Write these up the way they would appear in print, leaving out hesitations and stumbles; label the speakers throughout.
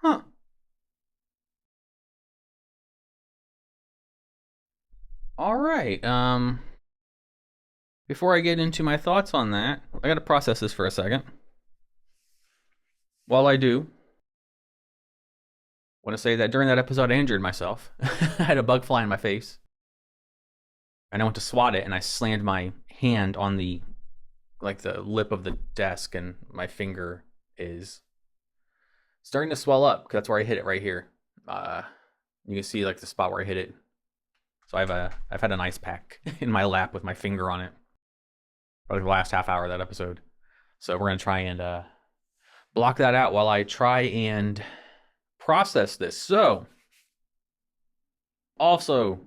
Speaker 1: Huh. All right. Before I get into my thoughts on that, I got to process this for a second. While I do, I want to say that during that episode, I injured myself. I had a bug fly in my face, and I went to swat it, and I slammed my hand on the lip of the desk, and my finger is starting to swell up because that's where I hit it right here. You can see like the spot where I hit it. So I've had an ice pack in my lap with my finger on it for like the last half hour of that episode. So we're gonna try and block that out while I try and process this. So also,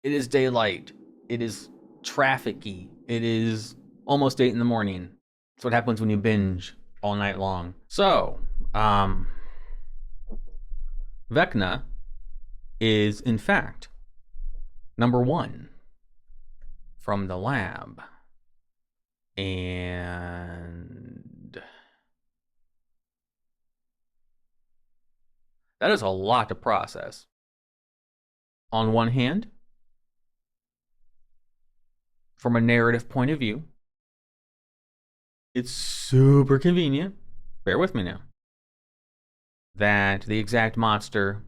Speaker 1: it is daylight. It is trafficy. It is almost 8 in the morning. That's what happens when you binge all night long. So, Vecna is in fact number 1 from the lab. And that is a lot to process. On one hand, from a narrative point of view, it's super convenient, bear with me now, that the exact monster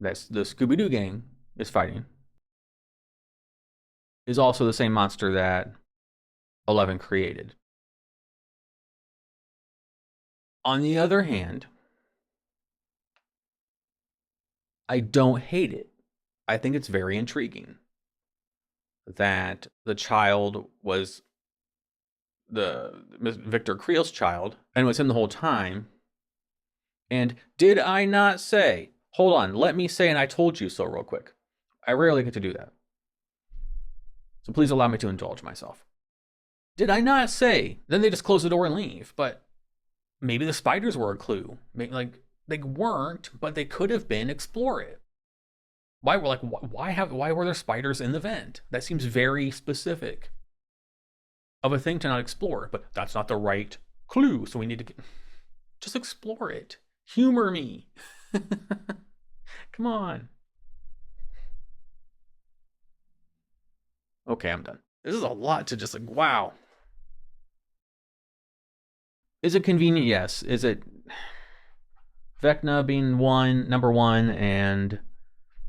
Speaker 1: that the Scooby-Doo gang is fighting is also the same monster that 11 created. On the other hand, I don't hate it. I think it's very intriguing that the child was the Victor Creel's child and was him the whole time. And did I not say, hold on, let me say, and I told you so real quick. I rarely get to do that. So please allow me to indulge myself. Did I not say? Then they just close the door and leave. But maybe the spiders were a clue. Maybe, like, they weren't, but they could have been. Explore it. Why were there spiders in the vent? That seems very specific of a thing to not explore. But that's not the right clue. So we need to just explore it. Humor me. Come on. Okay, I'm done. This is a lot to just like, wow. Is it convenient? Yes. Is it Vecna being number 1, and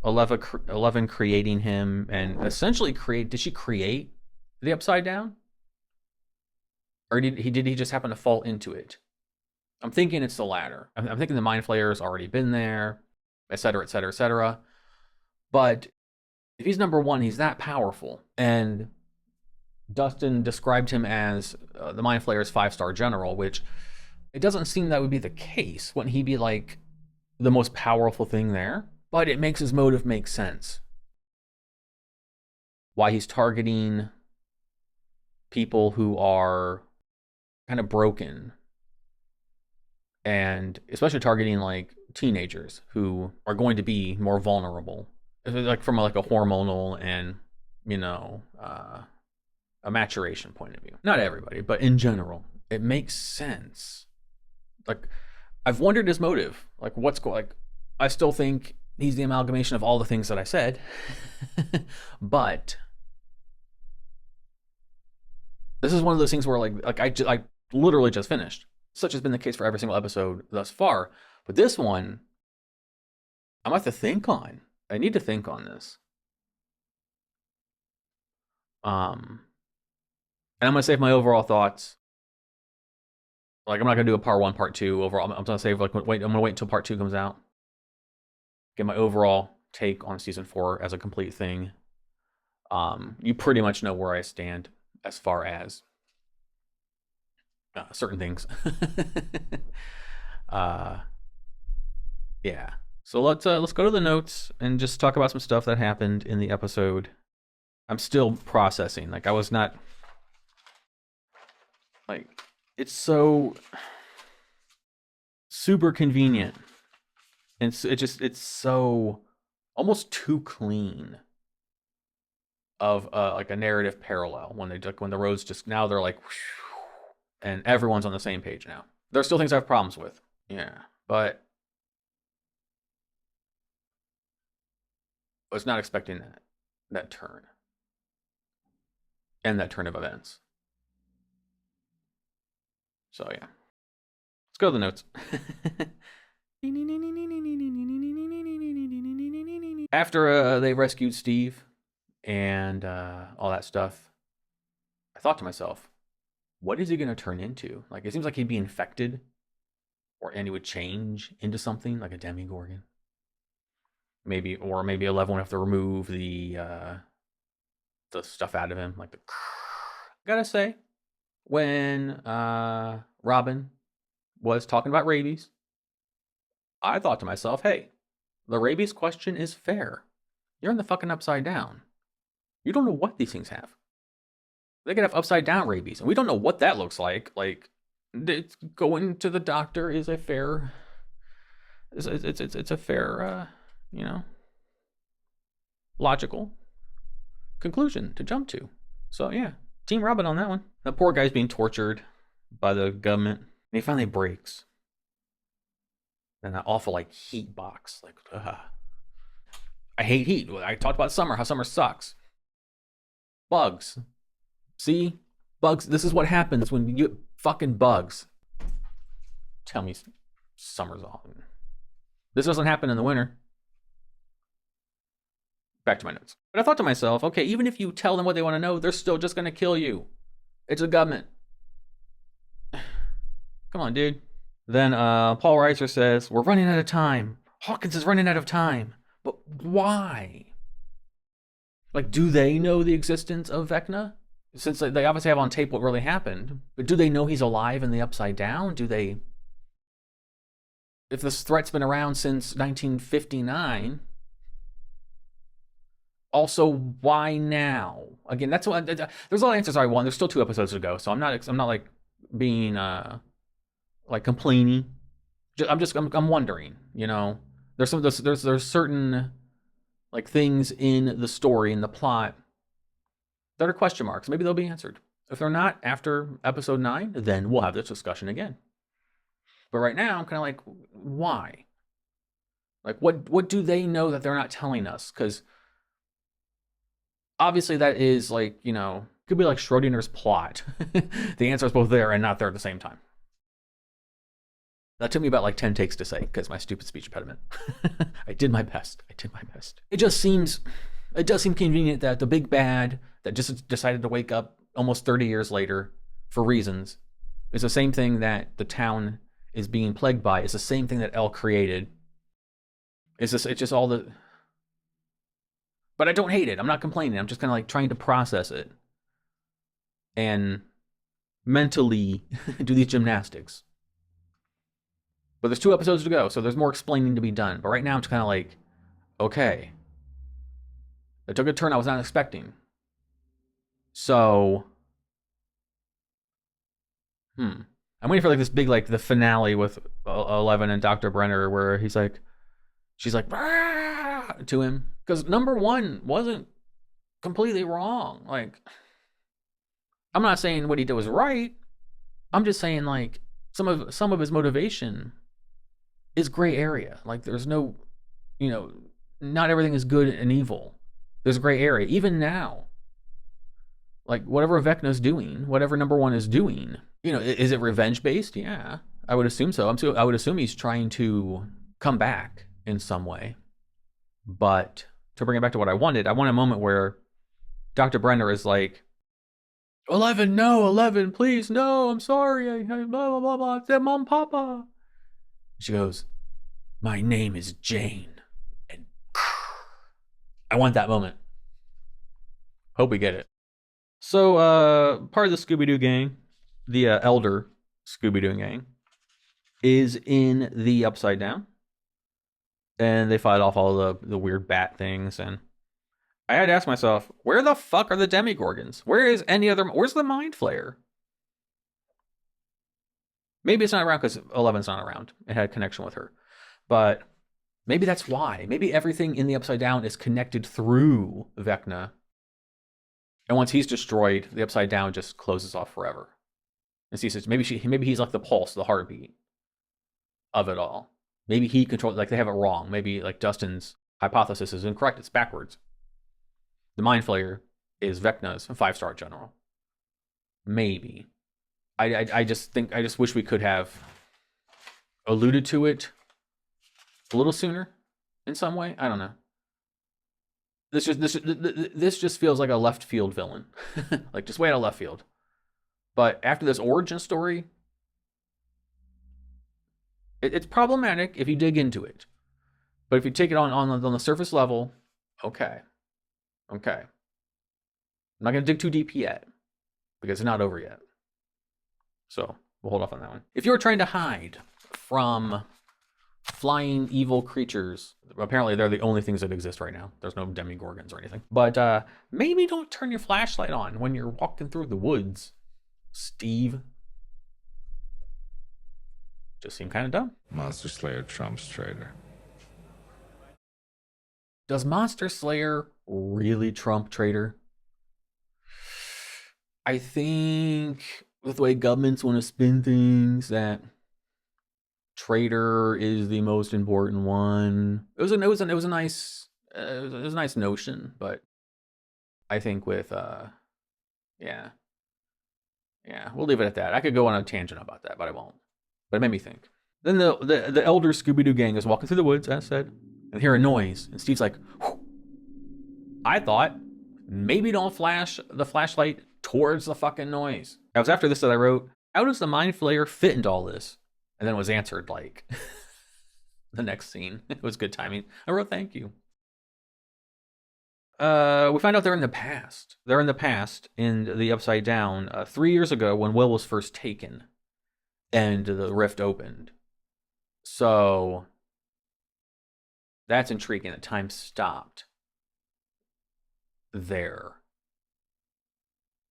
Speaker 1: 11 creating him and essentially did she create the Upside Down? Or did he just happen to fall into it? I'm thinking it's the latter. I'm thinking the Mind Flayer's already been there, etc., etc., etc. But if he's number 1, he's that powerful. And Dustin described him as the Mind Flayer's 5-star general, which it doesn't seem that would be the case. Wouldn't he be like the most powerful thing there? But it makes his motive make sense. Why he's targeting people who are kind of broken. And especially targeting like teenagers who are going to be more vulnerable. Like from like a hormonal and, a maturation point of view. Not everybody, but in general, it makes sense. Like, I've wondered his motive. Like, I still think he's the amalgamation of all the things that I said. But this is one of those things where I literally just finished. Such has been the case for every single episode thus far. But this one, I'm going to have to think on. I need to think on this. And I'm going to save my overall thoughts. Like, I'm not going to do a part 1, part 2 overall. I'm going to save, I'm going to wait until part 2 comes out. Get my overall take on season 4 as a complete thing. You pretty much know where I stand as far as certain things. uh, yeah. So let's go to the notes and just talk about some stuff that happened in the episode. I'm still processing. Like, I was not, like, it's so super convenient, and it's so almost too clean of like a narrative parallel when the roads just now they're like, and everyone's on the same page now. There's still things I have problems with, yeah, but I was not expecting that turn and that turn of events. So yeah, let's go to the notes. After they rescued Steve and all that stuff, I thought to myself, what is he going to turn into? Like, it seems like he'd be infected, and he would change into something like a demigorgon. Maybe 11 would have to remove the stuff out of him, like the. Gotta say, when Robin was talking about rabies, I thought to myself, hey, the rabies question is fair. You're in the fucking upside down. You don't know what these things have. They could have upside down rabies, and we don't know what that looks like. Like, going to the doctor is a fair. It's a fair, logical conclusion to jump to. So yeah, Team Robin on that one. The poor guy's being tortured by the government, and he finally breaks. And that awful like heat box, like, I hate heat. I talked about summer, how summer sucks. Bugs. See? Bugs. This is what happens when you get fucking bugs. Tell me summer's off. This doesn't happen in the winter. Back to my notes. But I thought to myself, okay, even if you tell them what they want to know, they're still just going to kill you. It's a government. Come on, dude. Then Paul Reiser says, we're running out of time. Hawkins is running out of time. But why? Like, do they know the existence of Vecna? Since they obviously have on tape what really happened. But do they know he's alive in the Upside Down? Do they... If this threat's been around since 1959... Also, why now? Again, that's what... There's a lot of answers I want. There's still 2 episodes to go, so I'm not like being... like complaining. I'm wondering, there's certain like things in the story, in the plot, that are question marks. Maybe they'll be answered. If they're not after episode 9, then we'll have this discussion again. But right now, I'm kind of like, why? Like, what do they know that they're not telling us? Because obviously that is like, could be like Schrodinger's plot. The answer is both there and not there at the same time. That took me about like 10 takes to say because my stupid speech impediment. I did my best. It does seem convenient that the big bad that just decided to wake up almost 30 years later for reasons is the same thing that the town is being plagued by. It's the same thing that El created. It's just all the... But I don't hate it. I'm not complaining. I'm just kind of like trying to process it and mentally do these gymnastics. But there's 2 episodes to go, so there's more explaining to be done. But right now I'm just kind of like, okay. It took a turn I was not expecting. So, I'm waiting for like this big, like the finale with 11 and Dr. Brenner where she's like, to him. Because number 1 wasn't completely wrong. Like, I'm not saying what he did was right. I'm just saying like some of his motivation is gray area. Like there's no, not everything is good and evil. There's a gray area. Even now, like whatever Vecna's doing, whatever number 1 is doing, is it revenge based? Yeah, I would assume so. I would assume he's trying to come back in some way. But to bring it back to what I want a moment where Dr. Brenner is like, 11, no, 11, please, no, I'm sorry, I blah, blah, blah, blah, it's Mom, Papa. She goes, my name is Jane. And I want that moment. Hope we get it. So, part of the Scooby-Doo gang, the elder Scooby-Doo gang, is in the Upside Down. And they fight off all the weird bat things. And I had to ask myself, where the fuck are the Demigorgons? Where's the Mind Flayer? Maybe it's not around because 11's not around. It had a connection with her. But maybe that's why. Maybe everything in the Upside Down is connected through Vecna. And once he's destroyed, the Upside Down just closes off forever. And she says, maybe he's like the pulse, the heartbeat of it all. Maybe he controls, like they have it wrong. Maybe like Dustin's hypothesis is incorrect. It's backwards. The Mind Flayer is Vecna's 5-star general. Maybe. I just wish we could have alluded to it a little sooner in some way. I don't know. This just feels like a left field villain. Like just way out of left field. But after this origin story, it's problematic if you dig into it. But if you take it on the surface level, okay. I'm not going to dig too deep yet because it's not over yet. So we'll hold off on that one. If you're trying to hide from flying evil creatures, apparently they're the only things that exist right now. There's no Demigorgons or anything. But maybe don't turn your flashlight on when you're walking through the woods, Steve. Just seemed kind of dumb.
Speaker 2: Monster Slayer trumps traitor.
Speaker 1: Does Monster Slayer really trump traitor? I think with the way governments want to spin things, that traitor is the most important one. It was a nice notion, but I think with yeah, we'll leave it at that. I could go on a tangent about that, but I won't. But it made me think. Then the elder Scooby-Doo gang is walking through the woods, as I said, and hear a noise, and Steve's like, whew. I thought maybe don't flash the flashlight towards the fucking noise. It was after this that I wrote, how does the Mind Flayer fit into all this? And then it was answered like the next scene. It was good timing. I wrote thank you. We find out they're in the past. They're in the past in the Upside Down 3 years ago when Will was first taken and the rift opened. So that's intriguing that time stopped there.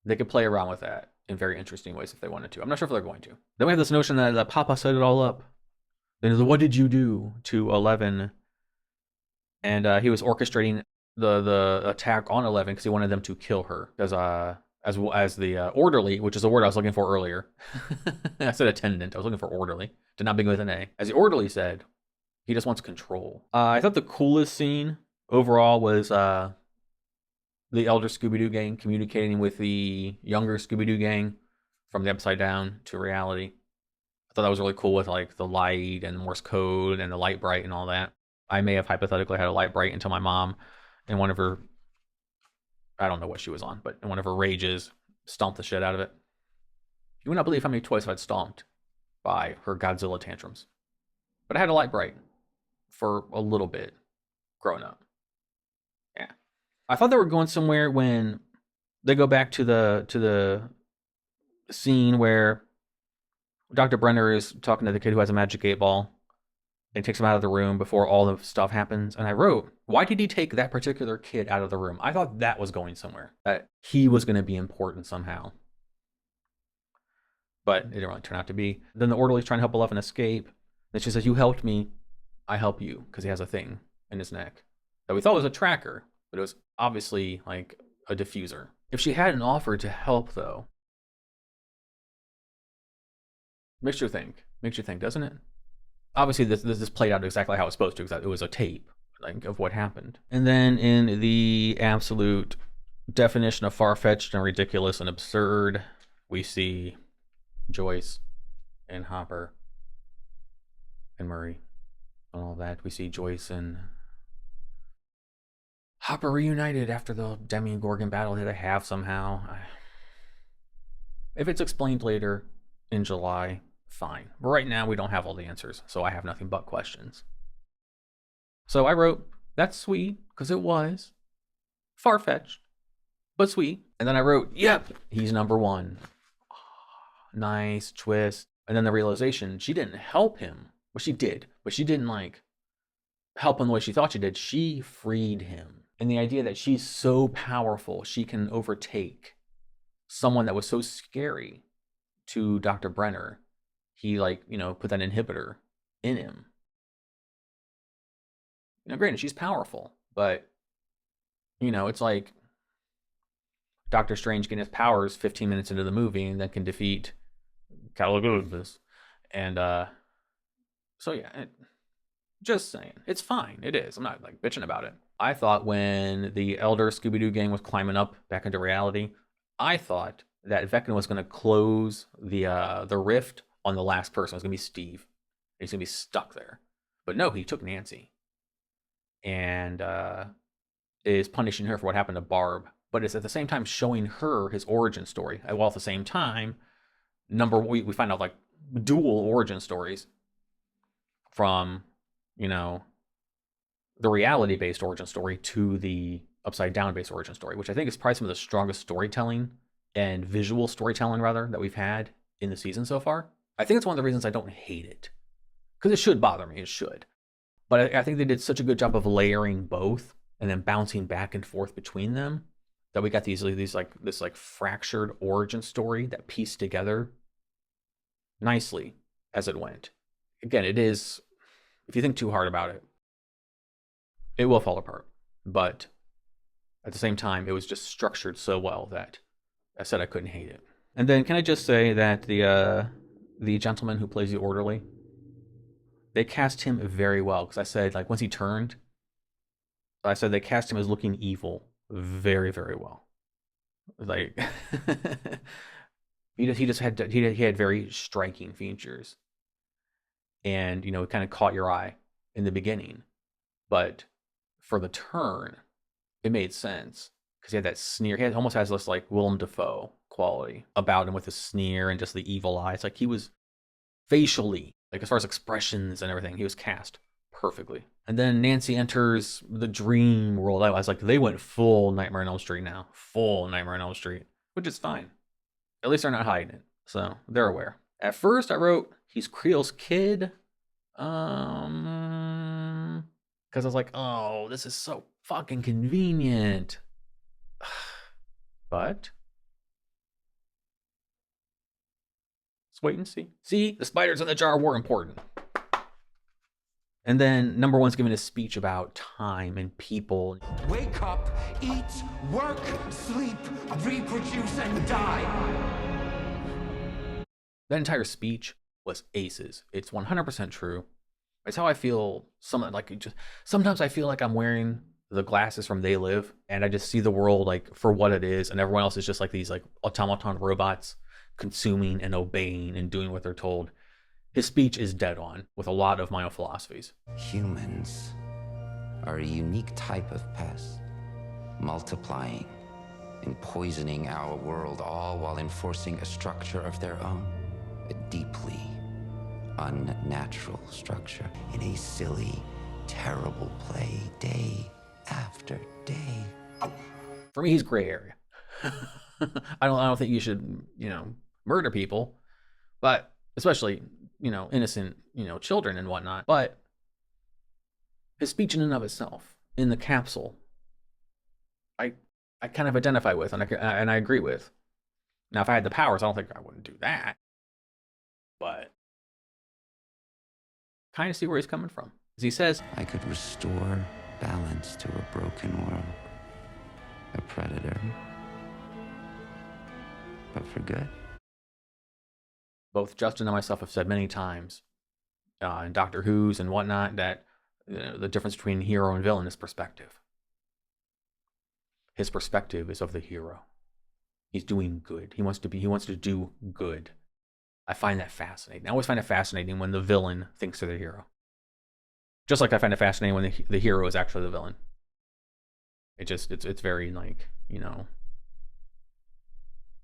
Speaker 1: They could play around with that in very interesting ways if they wanted to. I'm not sure if they're going to. Then we have this notion that Papa set it all up. Then what did you do to 11? And he was orchestrating the attack on 11 because he wanted them to kill her. As the orderly, which is the word I was looking for earlier. I said attendant. I was looking for orderly. Did not begin with an A. As the orderly said, he just wants control. I thought the coolest scene overall was the elder Scooby-Doo gang communicating with the younger Scooby-Doo gang from the Upside Down to reality. I thought that was really cool with like the light and Morse code and the light bright and all that. I may have hypothetically had a light bright until my mom in one of her, I don't know what she was on, but in one of her rages, stomped the shit out of it. You would not believe how many toys I'd stomped by her Godzilla tantrums. But I had a light bright for a little bit growing up. Yeah. I thought they were going somewhere when they go back to the scene where Dr. Brenner is talking to the kid who has a magic 8-ball and takes him out of the room before all the stuff happens. And I wrote, why did he take that particular kid out of the room? I thought that was going somewhere, that he was going to be important somehow. But it didn't really turn out to be. Then the orderly's trying to help 11 escape. And she says, you helped me, I help you, because he has a thing in his neck that we thought was a tracker, but it was obviously like a diffuser. If she hadn't offered to help, though, makes you think, doesn't it? Obviously, this played out exactly how it's supposed to, because it was a tape like of what happened. And then in the absolute definition of far-fetched and ridiculous and absurd, we see Joyce and Hopper and Murray and all that. We see Joyce and Hopper reunited after the Demigorgon battle that they have somehow. If it's explained later in July, fine. But right now, we don't have all the answers, so I have nothing but questions. So I wrote, that's sweet, because it was far-fetched, but sweet. And then I wrote, yep, he's number one. Nice twist. And then the realization, she didn't help him. Well, she did, but she didn't like help him the way she thought she did. She freed him. And the idea that she's so powerful, she can overtake someone that was so scary to Dr. Brenner. He put that inhibitor in him. Granted, she's powerful, but it's like Doctor Strange getting his powers 15 minutes into the movie and then can defeat Caligulus. And so yeah, just saying, it's fine. It is. I'm not like bitching about it. I thought when the Elder Scooby-Doo gang was climbing up back into reality, I thought that Vecna was going to close the rift on the last person. It was going to be Steve. He's going to be stuck there. But no, he took Nancy. And is punishing her for what happened to Barb. But it's at the same time showing her his origin story. While at the same time, we find out like dual origin stories from, the reality-based origin story to the upside-down-based origin story, which I think is probably some of the strongest storytelling and visual storytelling, rather, that we've had in the season so far. I think it's one of the reasons I don't hate it. Because it should bother me. It should. But I think they did such a good job of layering both and then bouncing back and forth between them that we got this fractured origin story that pieced together nicely as it went. Again, it is, if you think too hard about it, it will fall apart. But at the same time, it was just structured so well that I said I couldn't hate it. And then can I just say that the gentleman who plays the orderly, they cast him very well. Because I said, like, once he turned, I said they cast him as looking evil very, very well. Like, he had very striking features. And, it kind of caught your eye in the beginning. But for the turn, it made sense. Because he had that sneer. He almost has this, like, Willem Dafoe quality about him with his sneer and just the evil eyes. Like, he was facially, like, as far as expressions and everything, he was cast perfectly. And then Nancy enters the dream world. I was like, they went full Nightmare on Elm Street now. Full Nightmare on Elm Street. Which is fine. At least they're not hiding it. So, they're aware. At first, I wrote, he's Creel's kid. Because I was like, oh, this is so fucking convenient. But let's wait and see. See, the spiders in the jar were important. And then number one's giving a speech about time and people.
Speaker 3: Wake up, eat, work, sleep, reproduce, and die.
Speaker 1: That entire speech was aces. It's 100% true. It's how I feel. Sometimes I feel like I'm wearing the glasses from They Live, and I just see the world like for what it is, and everyone else is just like these like automaton robots consuming and obeying and doing what they're told. His speech is dead on with a lot of my own philosophies.
Speaker 4: Humans are a unique type of pest, multiplying and poisoning our world, all while enforcing a structure of their own, a deeply unnatural structure in a silly, terrible play day after day.
Speaker 1: For me, he's gray area. I don't think you should, murder people, but especially, innocent, children and whatnot. But his speech in and of itself, in the capsule, I kind of identify with and I agree with. Now, if I had the powers, I don't think I wouldn't do that. But kind of see where he's coming from. As he says,
Speaker 4: I could restore balance to a broken world. A predator. But for good.
Speaker 1: Both Justin and myself have said many times in Doctor Who's and whatnot that the difference between hero and villain is perspective. His perspective is of the hero. He's doing good. He wants to do good. I find that fascinating. I always find it fascinating when the villain thinks they're the hero. Just like I find it fascinating when the hero is actually the villain. It's very like,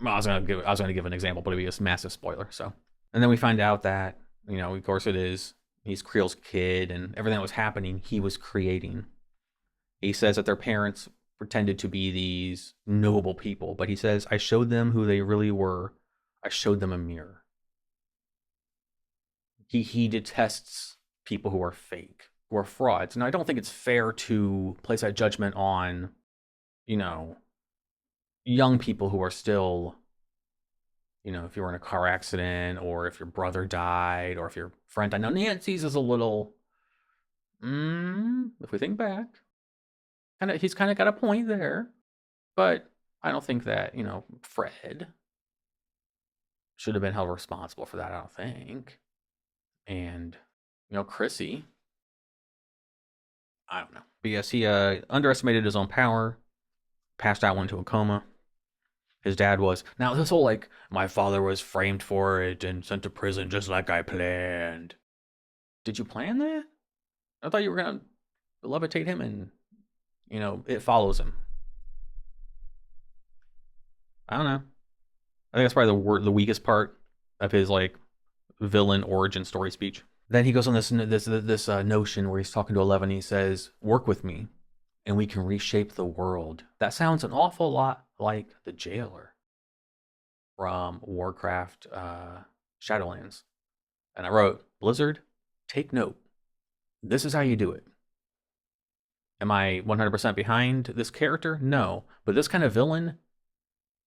Speaker 1: I was gonna give an example, but it'd be a massive spoiler. So, and then we find out that of course he's Creel's kid, and everything that was happening he was creating. He says that their parents pretended to be these noble people, but he says, I showed them who they really were. I showed them a mirror. He detests people who are fake, who are frauds. And I don't think it's fair to place that judgment on, you know, young people who are still, you know, if you were in a car accident or if your brother died or if your friend died. Now, Nancy's is a little, if we think back, he's kind of got a point there. But I don't think that, you know, Fred should have been held responsible for that, I don't think. And, you know, Chrissy, I don't know. But yes, he underestimated his own power, passed out, went into a coma. His dad was. Now, this whole, like, my father was framed for it and sent to prison just like I planned. Did you plan that? I thought you were going to levitate him and, you know, it follows him. I don't know. I think that's probably the weakest part of his, like, villain origin story speech. Then he goes on this notion where he's talking to 11. He says, work with me and we can reshape the world. That sounds an awful lot like the jailer from Warcraft Shadowlands. And I wrote, Blizzard, take note. This is how you do it. Am I 100% behind this character? No. But this kind of villain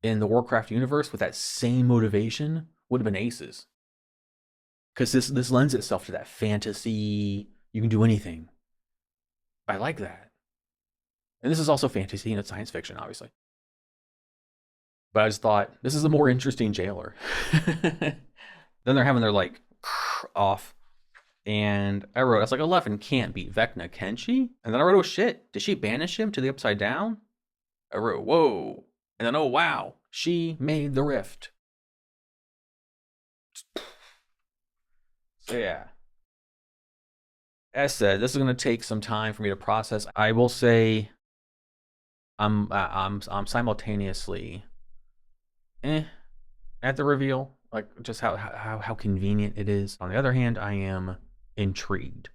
Speaker 1: in the Warcraft universe with that same motivation would have been aces. Because this lends itself to that fantasy, you can do anything. I like that. And this is also fantasy and it's science fiction, obviously. But I just thought, this is a more interesting jailer. Then they're having their, like, off. And I was like, 11 can't beat Vecna, can she? And then I wrote, oh shit, did she banish him to the Upside Down? I wrote, whoa. And then, oh wow, she made the rift. So yeah, as said, this is going to take some time for me to process. I will say, I'm simultaneously, at the reveal, like just how convenient it is. On the other hand, I am intrigued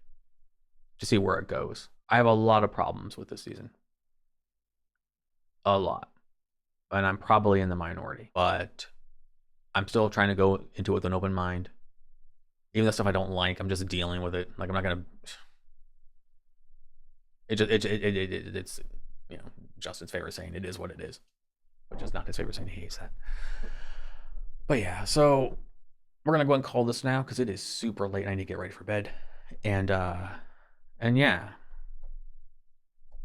Speaker 1: to see where it goes. I have a lot of problems with this season, a lot, and I'm probably in the minority. But I'm still trying to go into it with an open mind. Even the stuff I don't like, I'm just dealing with it. Like, I'm not gonna. It's, you know, Justin's favorite saying, it is what it is, which is not his favorite saying. He hates that. But yeah, so we're gonna go ahead and call this now because it is super late. And I need to get ready for bed, and yeah,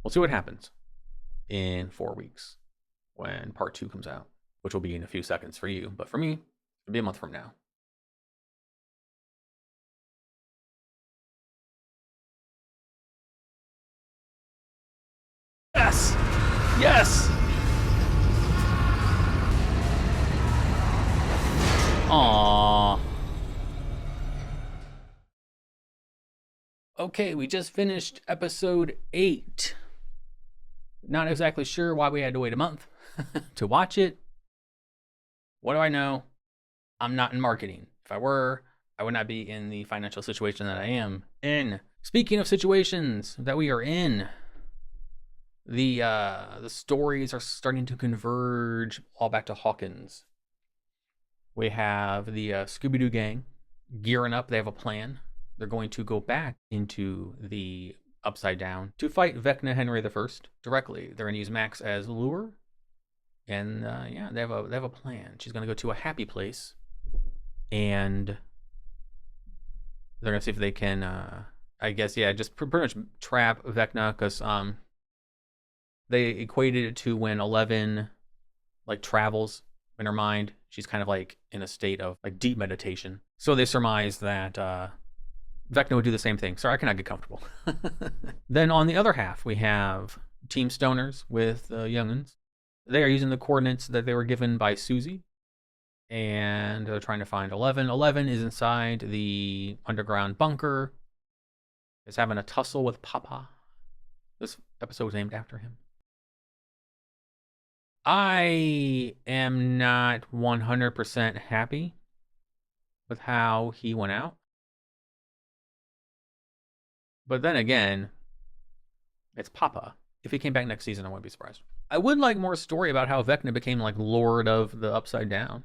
Speaker 1: we'll see what happens in 4 weeks when part 2 comes out, which will be in a few seconds for you, but for me, it'll be a month from now. Yes! Yes! Aww. Okay, we just finished episode 8. Not exactly sure why we had to wait a month to watch it. What do I know? I'm not in marketing. If I were, I would not be in the financial situation that I am in. Speaking of situations that we are in, the stories are starting to converge all back to Hawkins. We have the Scooby-Doo gang gearing up. They have a plan. They're going to go back into the Upside Down to fight Vecna Henry I directly. They're going to use Max as lure. And yeah, they have a plan. She's going to go to a happy place. And they're going to see if they can, I guess, yeah, just pretty much trap Vecna. Because they equated it to when 11 like travels in her mind. She's kind of like in a state of like deep meditation. So they surmise that Vecna would do the same thing. Sorry, I cannot get comfortable. Then on the other half, we have Team Stoners with young'uns. They are using the coordinates that they were given by Susie. And they're trying to find 11. 11 is inside the underground bunker. Is having a tussle with Papa. This episode was named after him. I am not 100% happy with how he went out. But then again, it's Papa. If he came back next season, I wouldn't be surprised. I would like more story about how Vecna became like Lord of the Upside Down.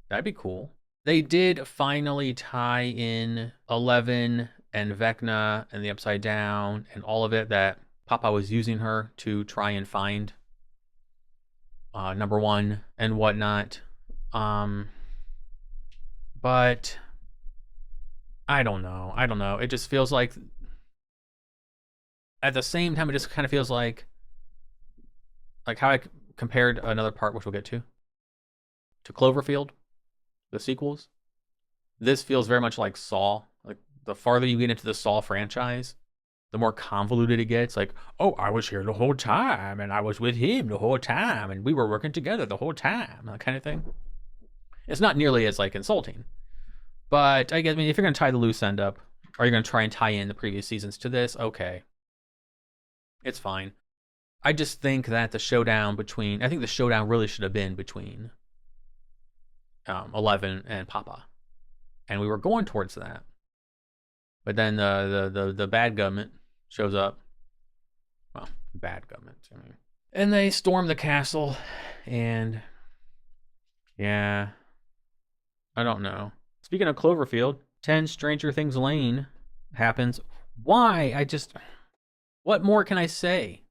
Speaker 1: That'd be cool. They did finally tie in 11 and Vecna and the Upside Down and all of it, that Papa was using her to try and find number one and whatnot. But I don't know. It just feels like, at the same time, it just kind of feels like how I compared another part, which we'll get to Cloverfield, the sequels. This feels very much like Saw. Like, the farther you get into the Saw franchise, the more convoluted it gets. Like, oh, I was here the whole time, and I was with him the whole time, and we were working together the whole time, that kind of thing. It's not nearly as like insulting, but I mean, if you're gonna tie the loose end up, or you're gonna try and tie in the previous seasons to this, okay, it's fine. I just think that the showdown really should have been between 11 and Papa, and we were going towards that. But then the bad government shows up. Well, bad government, I mean. And they storm the castle, and yeah, I don't know. Speaking of Cloverfield, 10 Stranger Things Lane happens. Why? What more can I say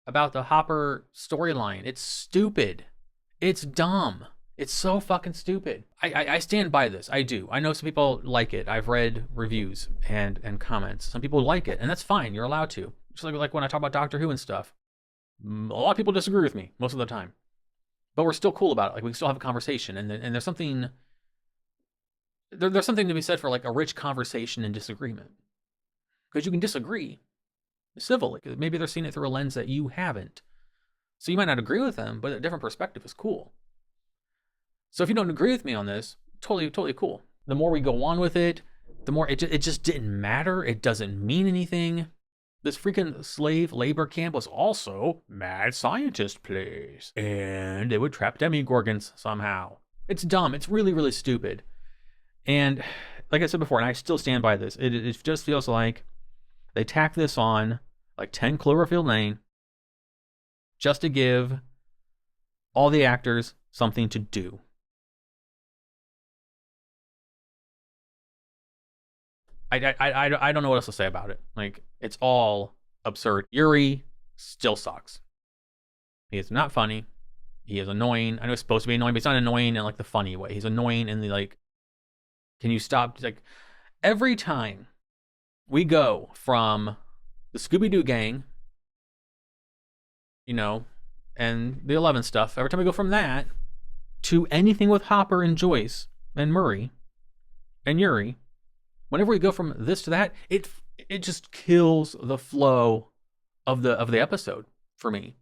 Speaker 1: about the Hopper storyline? It's stupid. It's dumb. It's so fucking stupid. I stand by this. I do. I know some people like it. I've read reviews and comments. Some people like it, and that's fine. You're allowed to. Just like when I talk about Doctor Who and stuff. A lot of people disagree with me most of the time. But we're still cool about it. Like, we can still have a conversation, and there's something... There's something to be said for like a rich conversation and disagreement. Because you can disagree civilly. Maybe they're seeing it through a lens that you haven't. So you might not agree with them, but a different perspective is cool. So if you don't agree with me on this, totally cool. The more we go on with it, the more it just didn't matter. It doesn't mean anything. This freaking slave labor camp was also mad scientist place. And they would trap demigorgons somehow. It's dumb. It's really, really stupid. And like I said before, and I still stand by this, it just feels like they tack this on like 10 Cloverfield Lane just to give all the actors something to do. I don't know what else to say about it. Like, it's all absurd. Yuri still sucks. He is not funny. He is annoying. I know he's supposed to be annoying, but he's not annoying in like the funny way. He's annoying in the like, can you stop? Like, every time we go from the Scooby-Doo gang, you know, and the 11 stuff, every time we go from that to anything with Hopper and Joyce and Murray and Yuri, whenever we go from this to that, it just kills the flow of the episode for me.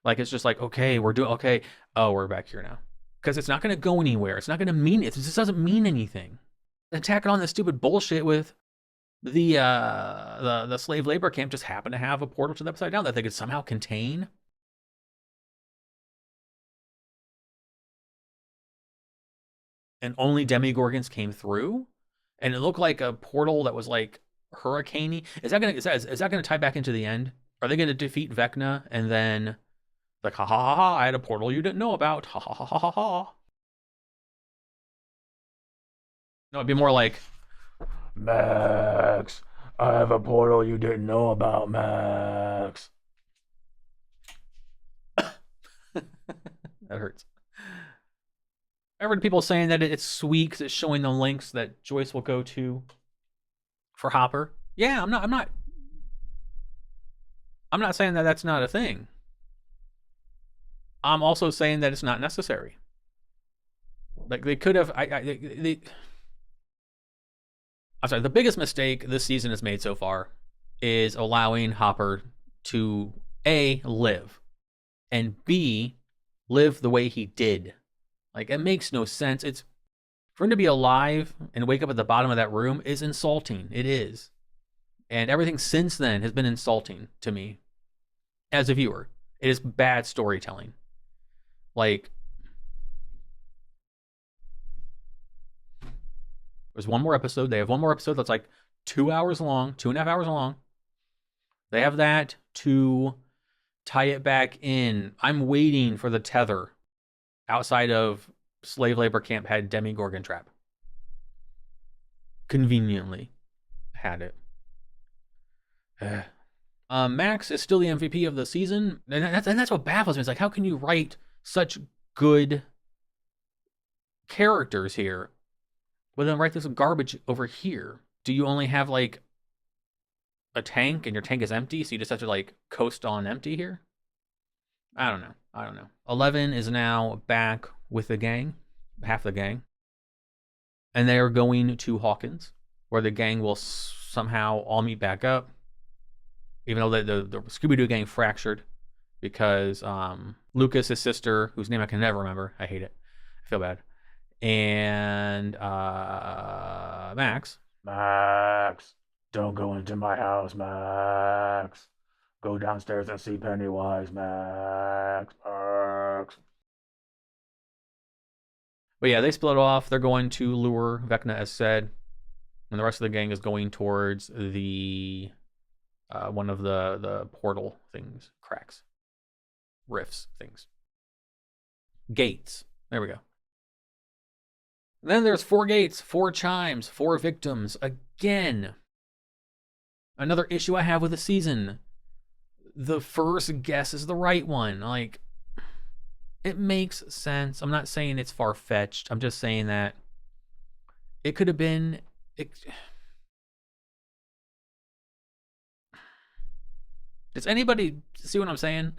Speaker 1: Like, it's just like, okay, we're back here now. Because it's not going to go anywhere. It's not going to mean it. This doesn't mean anything. Attacking on this stupid bullshit with the slave labor camp just happened to have a portal to the Upside Down that they could somehow contain. And only demigorgons came through, and it looked like a portal that was like hurricane-y. Is that gonna tie back into the end? Are they gonna defeat Vecna and then like, ha ha ha ha, I had a portal you didn't know about, ha ha ha ha ha ha? No, it'd be more like, Max, I have a portal you didn't know about, Max. That hurts. I heard people saying that it's sweet because it's showing the links that Joyce will go to for Hopper. Yeah, I'm not saying that that's not a thing. I'm also saying that it's not necessary. Like, they could have. I'm sorry. The biggest mistake this season has made so far is allowing Hopper to A, live, and B, live the way he did. Like, it makes no sense. It's for him to be alive and wake up at the bottom of that room is insulting. It is. And everything since then has been insulting to me as a viewer. It is bad storytelling. Like, there's one more episode. They have one more episode that's like 2 hours long, 2.5 hours long. They have that to tie it back in. I'm waiting for the tether outside of slave labor camp had Demigorgon trap. Conveniently had it. Max is still the MVP of the season, and that's what baffles me. It's like, how can you write such good characters here, but then write this garbage over here? Do you only have like a tank and your tank is empty, so you just have to like coast on empty here? I don't know. 11 is now back with the gang, half the gang, and they are going to Hawkins, where the gang will somehow all meet back up, even though the Scooby-Doo gang fractured because Lucas, his sister, whose name I can never remember, I hate it, I feel bad, and Max, don't go into my house, Max. Go downstairs and see Pennywise, Max. But yeah, they split off. They're going to lure Vecna, as said, and the rest of the gang is going towards the one of the portal things, cracks, rifts things, gates. There we go. And then there's 4 gates, 4 chimes, 4 victims. Again, another issue I have with the season. The first guess is the right one. Like, it makes sense. I'm not saying it's far-fetched. I'm just saying that it could have been... Does anybody see what I'm saying?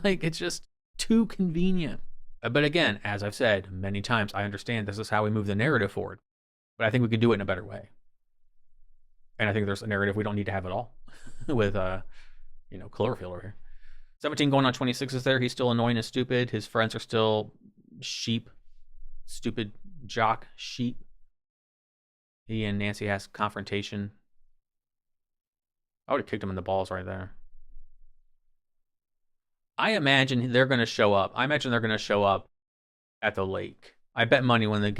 Speaker 1: Like, it's just too convenient. But again, as I've said many times, I understand this is how we move the narrative forward. But I think we could do it in a better way. And I think there's a narrative we don't need to have at all with, Chlorophyll over here. 17 going on 26 is there. He's still annoying and stupid. His friends are still sheep. Stupid jock sheep. He and Nancy has confrontation. I would have kicked him in the balls right there. I imagine they're going to show up. I imagine they're going to show up at the lake. I bet money when the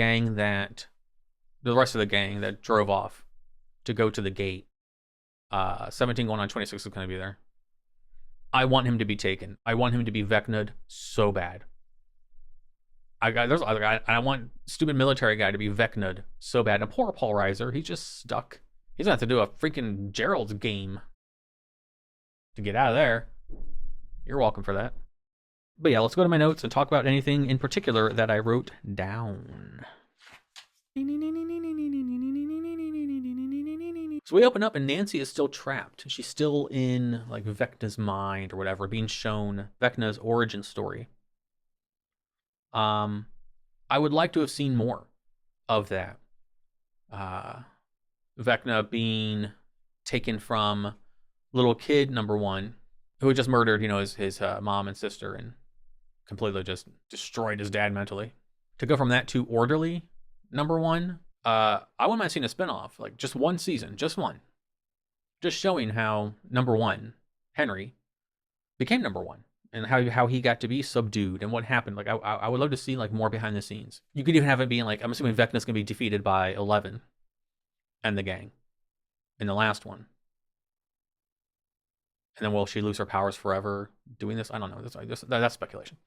Speaker 1: rest of the gang that drove off to go to the gate, 17 going on 26 is going to be there. I want him to be taken. I want him to be Vecna'd so bad. There's other guy. I want stupid military guy to be Vecna'd so bad. And poor Paul Reiser, he's just stuck. He's going to have to do a freaking Gerald's game to get out of there. You're welcome for that. But yeah, let's go to my notes and talk about anything in particular that I wrote down. So we open up and Nancy is still trapped. She's still in like Vecna's mind or whatever, being shown Vecna's origin story. I would like to have seen more of that. Vecna being taken from little kid number 1, who had just murdered, his mom and sister and completely just destroyed his dad mentally. To go from that to orderly number 1, I wouldn't mind seeing a spinoff, like just one season, just one. Just showing how number 1, Henry, became number 1 and how he got to be subdued and what happened. Like I would love to see like more behind the scenes. You could even have it being like, I'm assuming Vecna's gonna be defeated by 11 and the gang in the last one. And then will she lose her powers forever doing this? I don't know. That's speculation.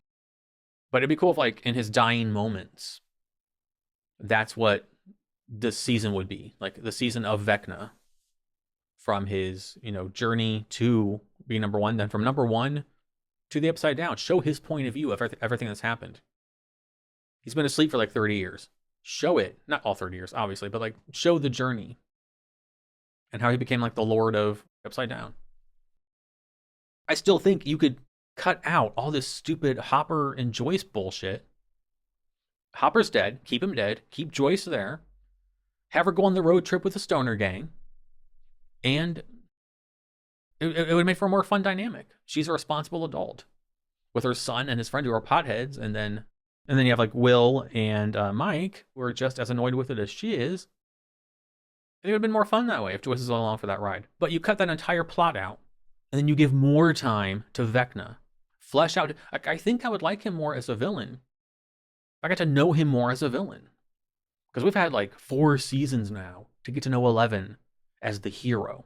Speaker 1: But it'd be cool if, like, in his dying moments, that's what the season would be. Like, the season of Vecna. From his, journey to being number 1. Then from number 1 to the Upside Down. Show his point of view of everything that's happened. He's been asleep for, like, 30 years. Show it. Not all 30 years, obviously. But, like, show the journey. And how he became, like, the Lord of Upside Down. I still think you could cut out all this stupid Hopper and Joyce bullshit. Hopper's dead. Keep him dead. Keep Joyce there. Have her go on the road trip with the Stoner gang. And it would make for a more fun dynamic. She's a responsible adult. With her son and his friend who are potheads. And then you have like Will and Mike, who are just as annoyed with it as she is. I think it would have been more fun that way if Joyce is along for that ride. But you cut that entire plot out. And then you give more time to Vecna. Flesh out. I think I would like him more as a villain. I got to know him more as a villain. Because we've had like 4 seasons now to get to know 11 as the hero.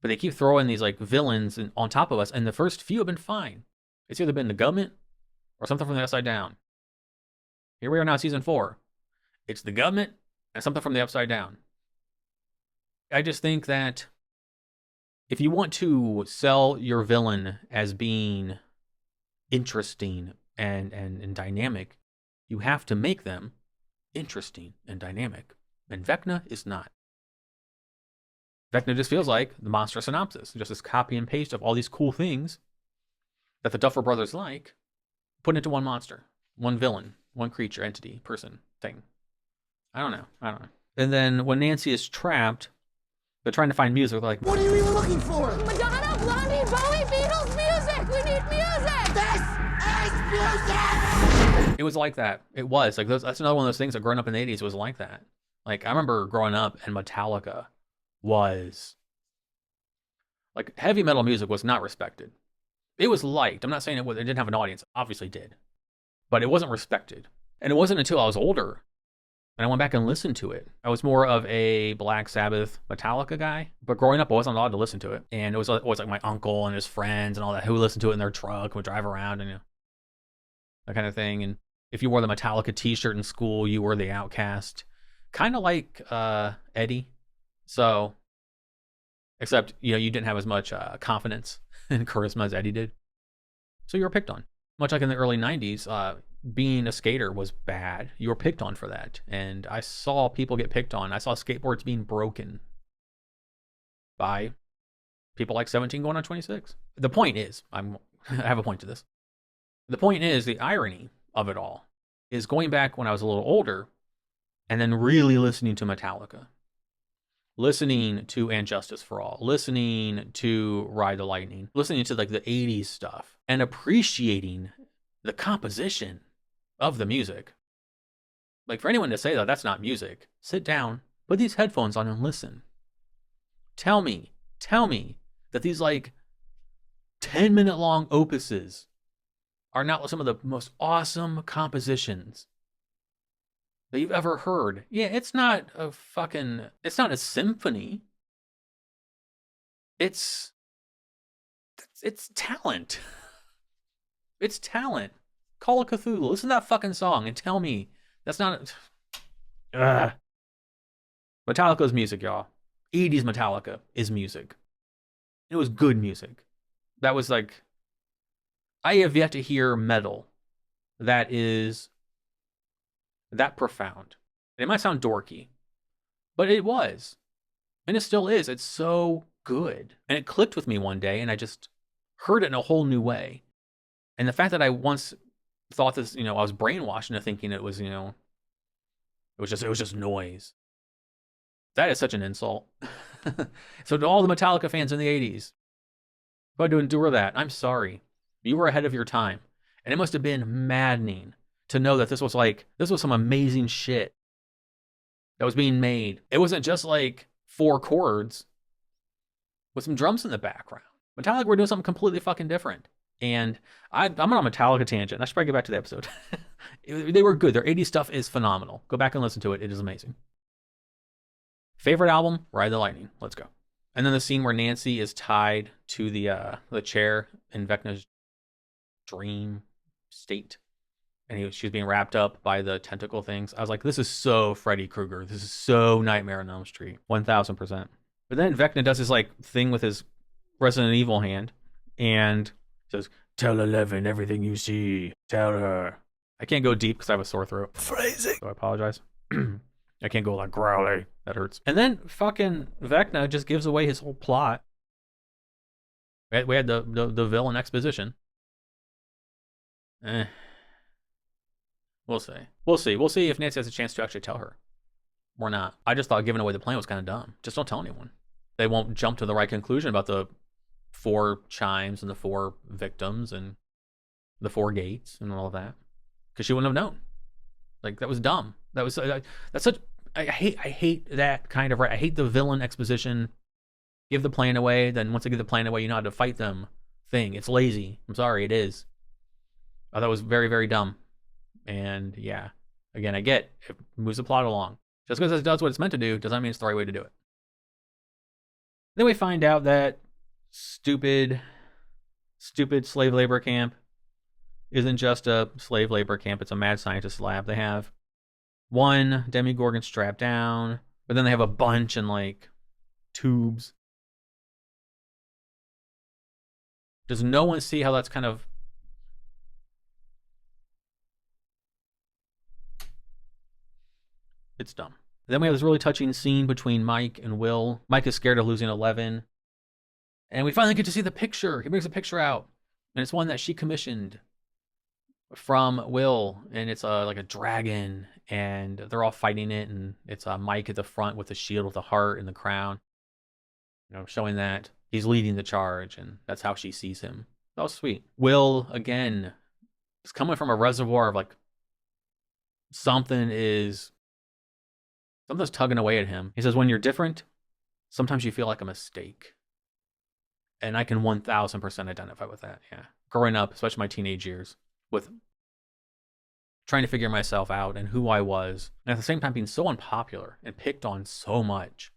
Speaker 1: But they keep throwing these like villains on top of us, and the first few have been fine. It's either been the government or something from the upside down. Here we are now, season 4. It's the government and something from the upside down. I just think that if you want to sell your villain as being interesting and dynamic, you have to make them interesting and dynamic. And Vecna is not. Vecna just feels like the monster synopsis, just this copy and paste of all these cool things that the Duffer Brothers like, put into one monster, one villain, one creature, entity, person, thing. I don't know. And then when Nancy is trapped, they're trying to find music. They're like,
Speaker 5: what are you even looking for?
Speaker 6: Madonna, Blondie, Bowie, Beatles, music! We need music!
Speaker 5: This is music!
Speaker 1: it was like that. It was. Like that's another one of those things that growing up in the 80s was like that. Like I remember growing up and Metallica was... like heavy metal music was not respected. It was liked. I'm not saying it didn't have an audience. It obviously did. But it wasn't respected. And it wasn't until I was older and I went back and listened to it. I was more of a Black Sabbath Metallica guy. But growing up, I wasn't allowed to listen to it. And it was always like my uncle and his friends and all that who listened to it in their truck and would drive around and that kind of thing. And if you wore the Metallica t-shirt in school, you were the outcast. Kind of like Eddie. So, except, you didn't have as much confidence and charisma as Eddie did. So you were picked on. Much like in the early 90s, being a skater was bad. You were picked on for that. And I saw people get picked on. I saw skateboards being broken by people like 17 going on 26. The point is, I have a point to this. The point is, the irony of it all is going back when I was a little older and then really listening to Metallica. Listening to And Justice for All, listening to Ride the Lightning, listening to like the 80s stuff, and appreciating the composition of the music. Like for anyone to say that that's not music, sit down, put these headphones on and listen. Tell me that these like 10-minute long opuses are not some of the most awesome compositions that you've ever heard. Yeah, it's not a symphony. It's talent. It's talent. Call of Cthulhu. Listen to that fucking song and tell me that's not... Metallica's music, y'all. 80s Metallica is music. It was good music. That was like... I have yet to hear metal that is that profound. It might sound dorky, but it was. And it still is. It's so good. And it clicked with me one day, and I just heard it in a whole new way. And the fact that I once thought this, I was brainwashed into thinking it was, it was just noise. That is such an insult. So to all the Metallica fans in the 80s who had to endure that, I'm sorry. You were ahead of your time. And it must have been maddening to know that this was some amazing shit that was being made. It wasn't just like 4 chords with some drums in the background. Metallica were doing something completely fucking different. And I'm on a Metallica tangent. I should probably get back to the episode. They were good. Their 80s stuff is phenomenal. Go back and listen to it. It is amazing. Favorite album? Ride the Lightning. Let's go. And then the scene where Nancy is tied to the chair in Vecna's dream state. And she's being wrapped up by the tentacle things. I was like, this is so Freddy Krueger. This is so Nightmare on Elm Street. 1000%. But then Vecna does this like thing with his Resident Evil hand and says, "Tell Eleven everything you see. Tell her." I can't go deep because I have a sore throat.
Speaker 5: Phrasing.
Speaker 1: So I apologize. I can't go like growly. That hurts. And then fucking Vecna just gives away his whole plot. We had the villain exposition. We'll see. We'll see if Nancy has a chance to actually tell her or not. I just thought giving away the plan was kind of dumb. Just don't tell anyone. They won't jump to the right conclusion about the 4 chimes and the 4 victims and the 4 gates and all of that, because she wouldn't have known. Like that was dumb. That's such. I hate that kind of right. I hate the villain exposition. Give the plan away, then once they give the plan away, you know how to fight them. Thing. It's lazy. I'm sorry, it is. I thought it was very, very dumb. And yeah, again, I get it moves the plot along. Just because it does what it's meant to do doesn't mean it's the right way to do it. Then we find out that stupid slave labor camp isn't just a slave labor camp. It's a mad scientist lab. They have one Demogorgon strapped down, but then they have a bunch in like tubes. Does no one see how that's kind of... It's dumb. Then we have this really touching scene between Mike and Will. Mike is scared of losing 11. And we finally get to see the picture. He brings a picture out. And it's one that she commissioned from Will. And it's like a dragon. And they're all fighting it. And it's Mike at the front with the shield with the heart and the crown. You know, showing that he's leading the charge. And that's how she sees him. That was sweet. Will, again, is coming from a reservoir of like... Something's tugging away at him. He says, when you're different, sometimes you feel like a mistake. And I can 1000% identify with that, yeah. Growing up, especially my teenage years, with trying to figure myself out and who I was, and at the same time being so unpopular and picked on so much,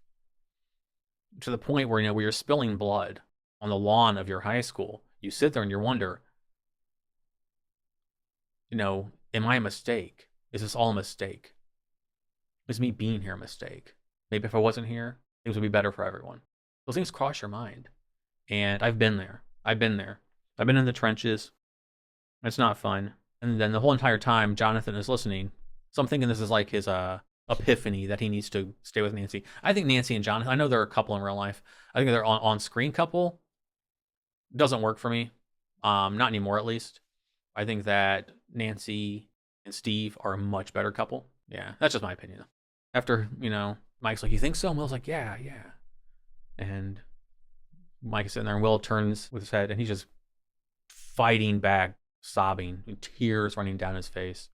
Speaker 1: to the point where, you know, where you're spilling blood on the lawn of your high school. You sit there and you wonder, you know, am I a mistake? Is this all a mistake? Is me being here a mistake? Maybe if I wasn't here, things would be better for everyone. Those things cross your mind. And I've been there. I've been in the trenches. It's not fun. And then the whole entire time, Jonathan is listening. So I'm thinking this is like his epiphany that he needs to stay with Nancy. I think Nancy and Jonathan, I know they're a couple in real life. I think they're on-screen couple. Doesn't work for me. Not anymore, at least. I think that Nancy and Steve are a much better couple. Yeah, that's just my opinion. After, you know, Mike's like, you think so? And Will's like, yeah. And Mike is sitting there, and Will turns with his head, and he's just fighting back, sobbing, and tears running down his face.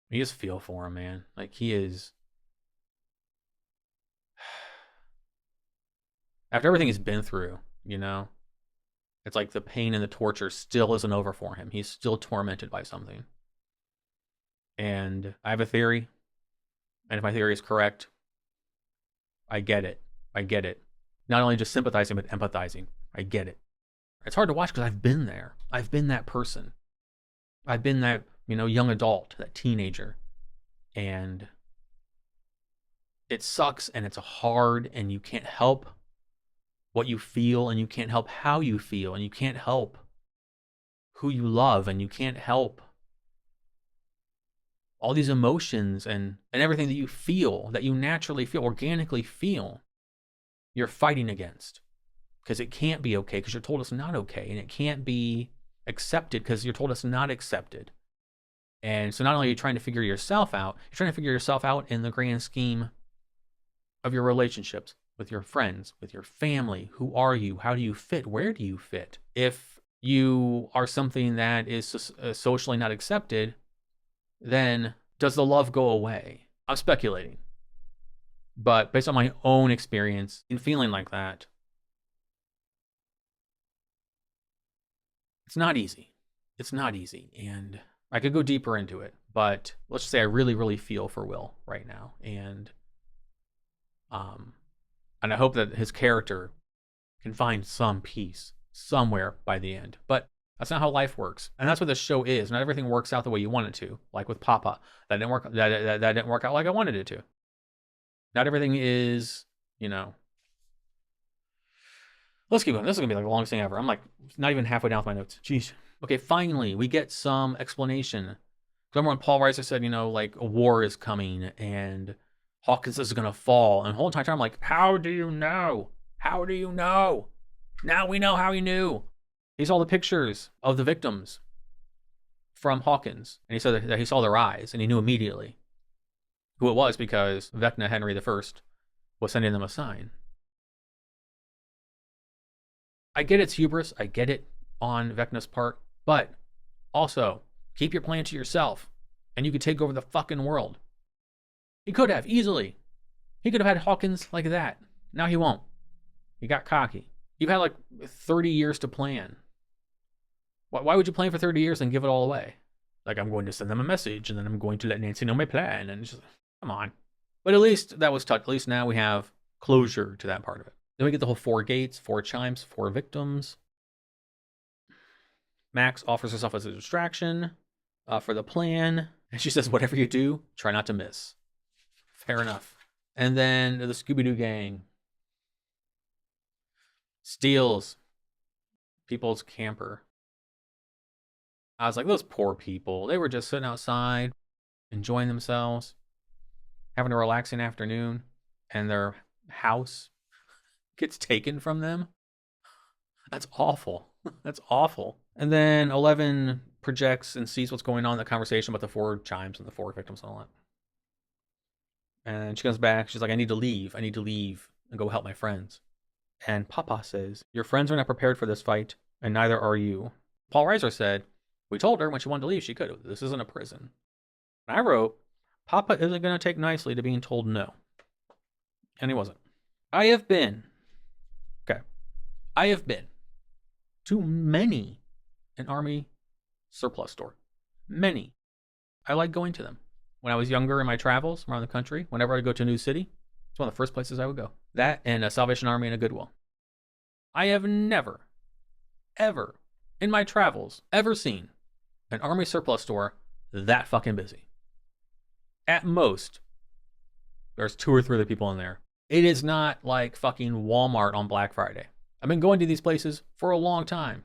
Speaker 1: You just feel for him, man. Like, he is... After everything he's been through, you know, it's like the pain and the torture still isn't over for him. He's still tormented by something. And I have a theory. And if my theory is correct, I get it. Not only just sympathizing, but empathizing. I get it. It's hard to watch because I've been there. I've been that person. I've been that, you know, young adult, that teenager. And it sucks, and it's hard, and you can't help what you feel, and you can't help how you feel, and you can't help who you love, and you can't help all these emotions and everything that you feel, that you naturally feel, organically feel, you're fighting against. Because it can't be okay, because you're told it's not okay. And it can't be accepted, because you're told it's not accepted. And so not only are you trying to figure yourself out, you're trying to figure yourself out in the grand scheme of your relationships, with your friends, with your family. Who are you? How do you fit? Where do you fit? If you are something that is socially not accepted, then does the love go away? I'm speculating. But based on my own experience in feeling like that, it's not easy. It's not easy. And I could go deeper into it. But let's just say I really, really feel for Will right now. And I hope that his character can find some peace somewhere by the end. But that's not how life works. And that's what this show is. Not everything works out the way you want it to. Like with Papa. That didn't work out like I wanted it to. Not everything is, you know. Let's keep going. This is going to be like the longest thing ever. I'm like not even halfway down with my notes. Jeez. Okay, finally, we get some explanation. Remember when Paul Reiser said, you know, like a war is coming and Hawkins is going to fall. And the whole entire time I'm like, how do you know? How do you know? Now we know how he knew. He saw the pictures of the victims from Hawkins. And he said that he saw their eyes, and he knew immediately who it was, because Vecna Henry I was sending them a sign. I get it's hubris. I get it on Vecna's part. But also, keep your plan to yourself, and you could take over the fucking world. He could have, easily. He could have had Hawkins like that. Now he won't. He got cocky. You've had like 30 years to plan. Why would you plan for 30 years and give it all away? Like, I'm going to send them a message, and then I'm going to let Nancy know my plan, and just, come on. But at least that was touched. At least now we have closure to that part of it. Then we get the whole 4 gates, 4 chimes, 4 victims. Max offers herself as a distraction for the plan. And she says, whatever you do, try not to miss. Fair enough. And then the Scooby-Doo gang steals people's camper. I was like, those poor people. They were just sitting outside, enjoying themselves, having a relaxing afternoon, and their house gets taken from them. That's awful. That's awful. And then 11 projects and sees what's going on in the conversation about the 4 chimes and the 4 victims and all that. And she comes back. She's like, I need to leave. I need to leave and go help my friends. And Papa says, your friends are not prepared for this fight, and neither are you. Paul Reiser said, we told her when she wanted to leave, she could. This isn't a prison. And I wrote, Papa isn't going to take nicely to being told no. And he wasn't. I have been to many an Army surplus store. Many. I like going to them. When I was younger in my travels around the country, whenever I go to a new city, it's one of the first places I would go. That and a Salvation Army and a Goodwill. I have never, ever, in my travels, ever seen an Army surplus store that fucking busy. At most, there's 2 or 3 other people in there. It is not like fucking Walmart on Black Friday. I've been going to these places for a long time.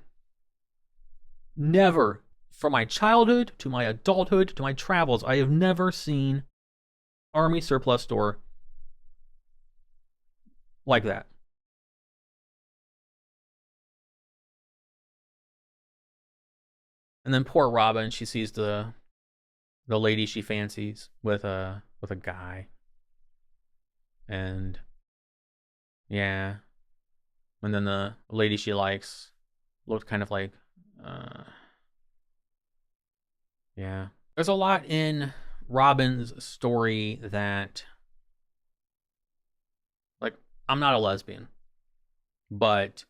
Speaker 1: Never, from my childhood to my adulthood to my travels, I have never seen Army surplus store like that. And then poor Robin, she sees the lady she fancies with a guy. And yeah. And then the lady she likes looked kind of like yeah. There's a lot in Robin's story that, like, I'm not a lesbian, but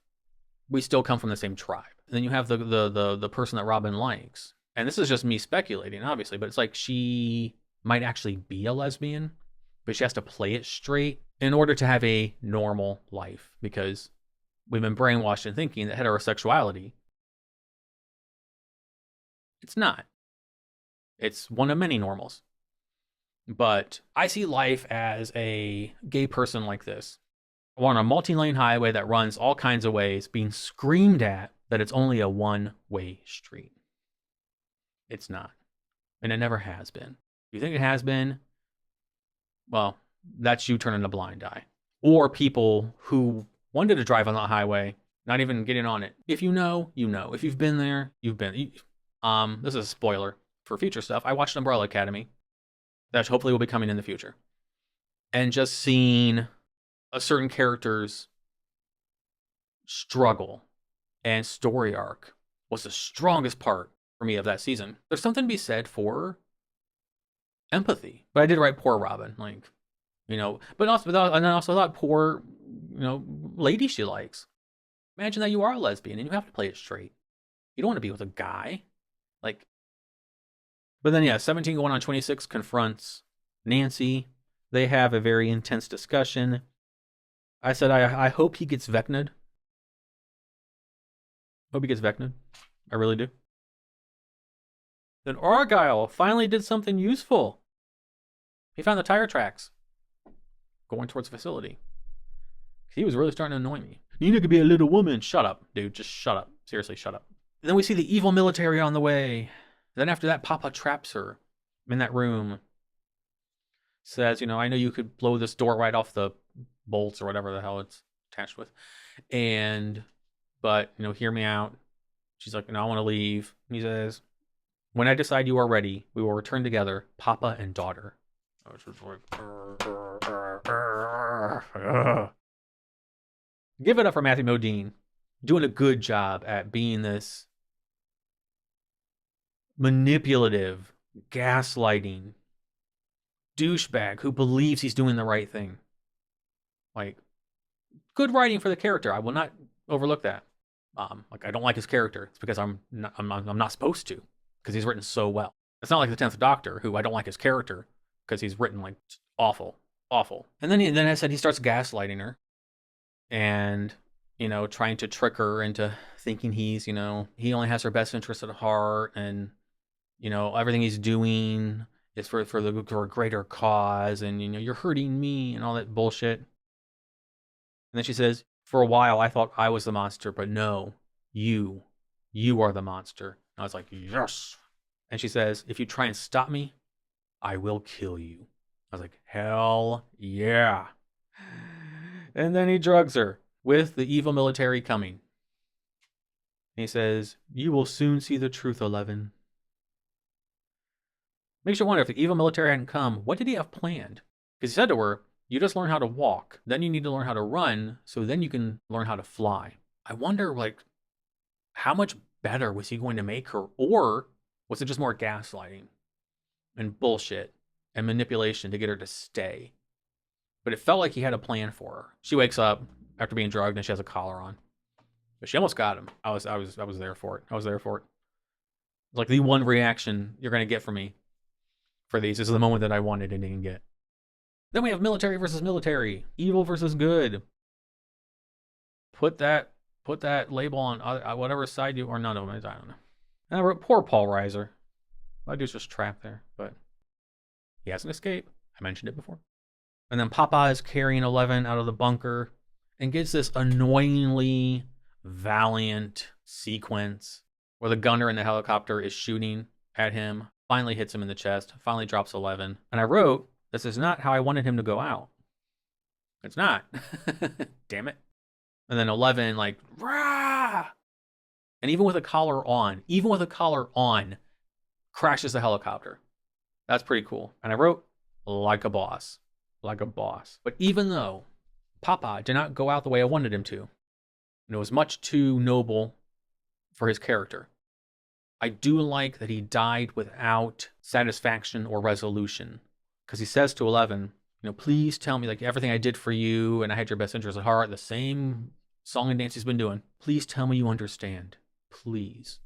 Speaker 1: we still come from the same tribe. And then you have the person that Robin likes. And this is just me speculating, obviously, but it's like she might actually be a lesbian, but she has to play it straight in order to have a normal life, because we've been brainwashed in thinking that heterosexuality, it's not. It's one of many normals. But I see life as a gay person like this. On a multi-lane highway that runs all kinds of ways, being screamed at that it's only a one-way street. It's not. And it never has been. If you think it has been, well, that's you turning a blind eye. Or people who wanted to drive on that highway, not even getting on it. If you know, you know. If you've been there, you've been. This is a spoiler for future stuff. I watched Umbrella Academy. That hopefully will be coming in the future. And just seeing a certain character's struggle and story arc was the strongest part for me of that season. There's something to be said for empathy. But I did write poor Robin, like, you know, but also, and I also thought poor, you know, lady she likes. Imagine that you are a lesbian and you have to play it straight. You don't want to be with a guy. Like, but then, yeah, 17 going on 26 confronts Nancy. They have a very intense discussion. I said, I hope he gets Vecna'd. Hope he gets Vecna'd. I really do. Then Argyle finally did something useful. He found the tire tracks going towards the facility. He was really starting to annoy me. Nina could be a little woman. Shut up, dude. Just shut up. Seriously, shut up. And then we see the evil military on the way. Then after that, Papa traps her in that room. Says, you know, I know you could blow this door right off the bolts or whatever the hell it's attached with. But, you know, hear me out. She's like, I want to leave. And he says, when I decide you are ready, we will return together, Papa and daughter. I was just like, Give it up for Matthew Modine. Doing a good job at being this manipulative, gaslighting douchebag who believes he's doing the right thing. Like, good writing for the character. I will not overlook that. Like, I don't like his character. It's because I'm not supposed to, because he's written so well. It's not like the 10th Doctor, who I don't like his character because he's written like awful. And then I said he starts gaslighting her. and, trying to trick her into thinking he's, he only has her best interest at heart, and, everything he's doing is for a greater cause, and, you're hurting me and all that bullshit. And then she says, for a while, I thought I was the monster, but no, you are the monster. And I was like, yes. And she says, if you try and stop me, I will kill you. I was like, hell yeah. And then he drugs her with the evil military coming. And he says, you will soon see the truth, 11. Makes you wonder, if the evil military hadn't come, what did he have planned? Because he said to her, you just learn how to walk. Then you need to learn how to run, so then you can learn how to fly. I wonder, how much better was he going to make her? Or was it just more gaslighting and bullshit and manipulation to get her to stay? But it felt like he had a plan for her. She wakes up after being drugged and she has a collar on. But she almost got him. I was there for it. I was there for it. Like, the one reaction you're going to get from me for these. This is the moment that I wanted and didn't get. Then we have military versus military. Evil versus good. Put that label on whatever side you, or none of them. I don't know. And I wrote, poor Paul Reiser. That dude's just trapped there. But he has an escape. I mentioned it before. And then Papa is carrying 11 out of the bunker and gets this annoyingly valiant sequence where the gunner in the helicopter is shooting at him, finally hits him in the chest, finally drops 11. And I wrote, this is not how I wanted him to go out. It's not. Damn it. And then 11, rah! And even with a collar on, crashes the helicopter. That's pretty cool. And I wrote, like a boss. Like a boss. But even though Papa did not go out the way I wanted him to, and it was much too noble for his character, I do like that he died without satisfaction or resolution. Because he says to 11, please tell me, everything I did for you and I had your best interest at heart, the same song and dance he's been doing. Please tell me you understand. Please.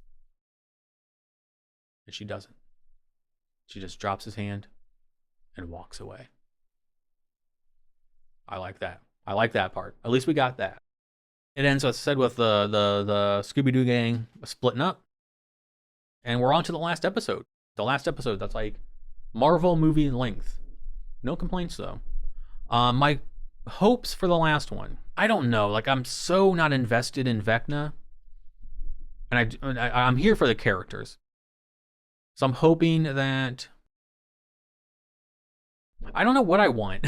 Speaker 1: And she doesn't. She just drops his hand and walks away. I like that. I like that part. At least we got that. It ends, as I said, with the Scooby-Doo gang splitting up. And we're on to the last episode. The last episode that's Marvel movie length. No complaints, though. My hopes for the last one. I don't know. I'm so not invested in Vecna. And I'm here for the characters. So I'm hoping that... I don't know what I want.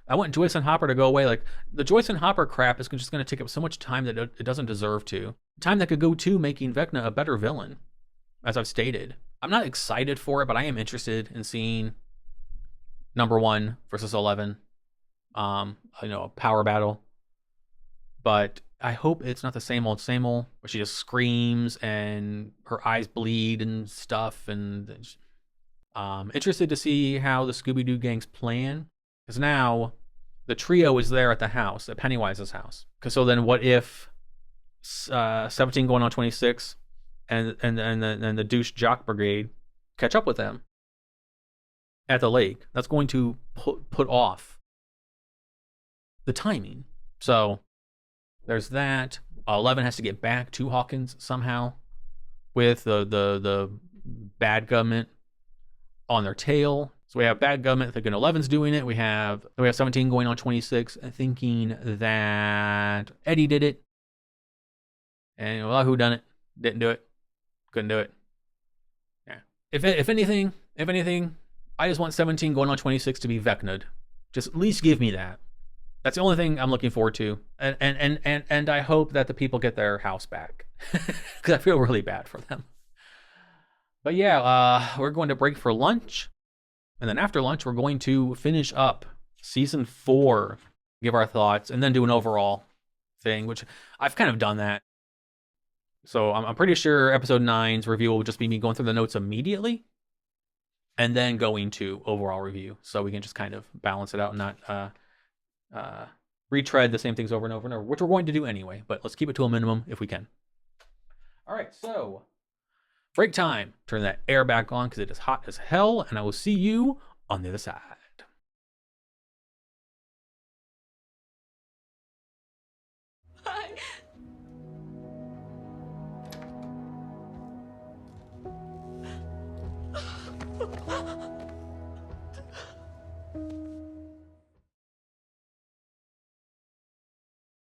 Speaker 1: I want Joyce and Hopper to go away. The Joyce and Hopper crap is just going to take up so much time that it doesn't deserve to. Time that could go to making Vecna a better villain, as I've stated. I'm not excited for it, but I am interested in seeing number 1 versus 11. A power battle. But I hope it's not the same old, where she just screams and her eyes bleed and stuff. And interested to see how the Scooby-Doo gang's plan. Because now the trio is there at the house, at Pennywise's house. So then what if 17 going on 26 and the douche jock brigade catch up with them at the lake? That's going to put off the timing. So there's that. 11 has to get back to Hawkins somehow with the bad government on their tail. So we have bad government thinking 11's doing it. We have 17 going on 26 thinking that Eddie did it. And who done it? Didn't do it. Couldn't do it. Yeah. If anything, I just want 17 going on 26 to be Vecna'd. Just at least give me that. That's the only thing I'm looking forward to. And I hope that the people get their house back. Because I feel really bad for them. But yeah, we're going to break for lunch. And then after lunch, we're going to finish up season 4, give our thoughts, and then do an overall thing, which I've kind of done that. So I'm pretty sure episode 9's review will just be me going through the notes immediately and then going to overall review. So we can just kind of balance it out and not retread the same things over and over and over, which we're going to do anyway, but let's keep it to a minimum if we can. All right, so break time. Turn that air back on because it is hot as hell, and I will see you on the other side.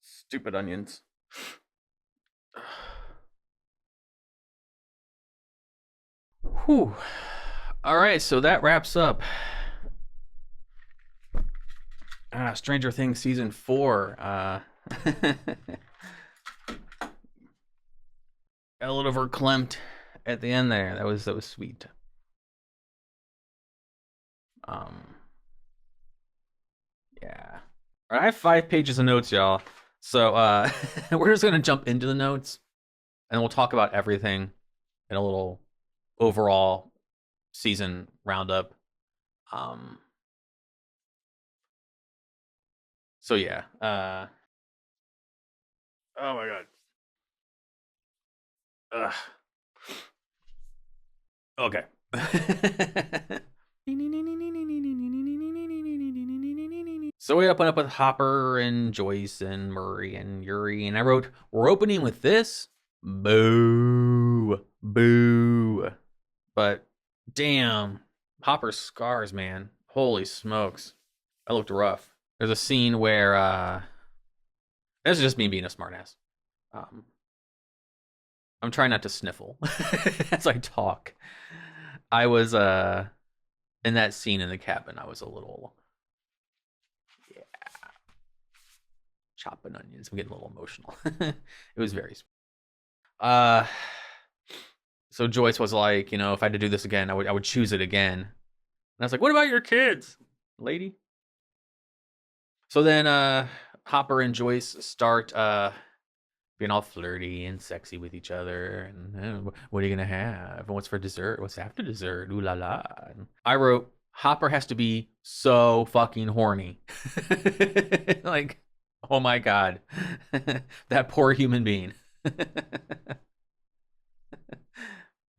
Speaker 1: Stupid onions. Whew. All right, so that wraps up Stranger Things season 4. A little verklempt at the end there. That was sweet. Yeah. All right, I have 5 pages of notes, y'all. So we're just gonna jump into the notes, and we'll talk about everything in a little overall season roundup. So yeah. Oh my god. Ugh. Okay. So we open up with Hopper and Joyce and Murray and Yuri, and I wrote, we're opening with this? Boo. Boo. But damn, Hopper's scars, man. Holy smokes. That looked rough. There's a scene where, this is just me being a smartass. I'm trying not to sniffle as I talk. I was, in that scene in the cabin, I was a little, yeah, chopping onions. I'm getting a little emotional. It was very sweet. So Joyce was like, you know, if I had to do this again, I would choose it again. And I was like, what about your kids, lady? So then Hopper and Joyce start being all flirty and sexy with each other. And what are you going to have? And what's for dessert? What's after dessert? Ooh la la. And I wrote, Hopper has to be so fucking horny. Like, oh my God. That poor human being.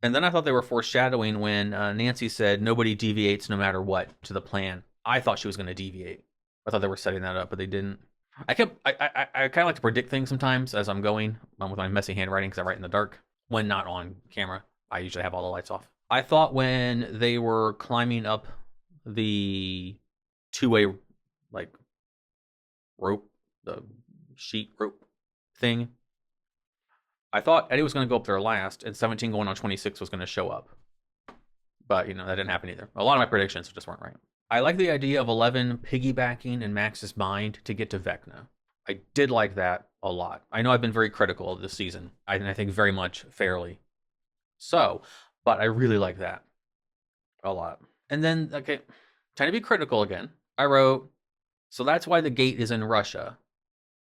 Speaker 1: And then I thought they were foreshadowing when Nancy said nobody deviates no matter what to the plan. I thought she was going to deviate. I thought they were setting that up, but they didn't. I kind of like to predict things sometimes as I'm going with my messy handwriting because I write in the dark when not on camera. I usually have all the lights off. I thought when they were climbing up the two-way like rope, the sheet rope thing, I thought Eddie was going to go up there last and 17 going on 26 was going to show up. But, you know, that didn't happen either. A lot of my predictions just weren't right. I like the idea of 11 piggybacking in Max's mind to get to Vecna. I did like that a lot. I know I've been very critical of this season. I think very much fairly so, but I really like that a lot. And then, okay, trying to be critical again, I wrote, so that's why the gate is in Russia,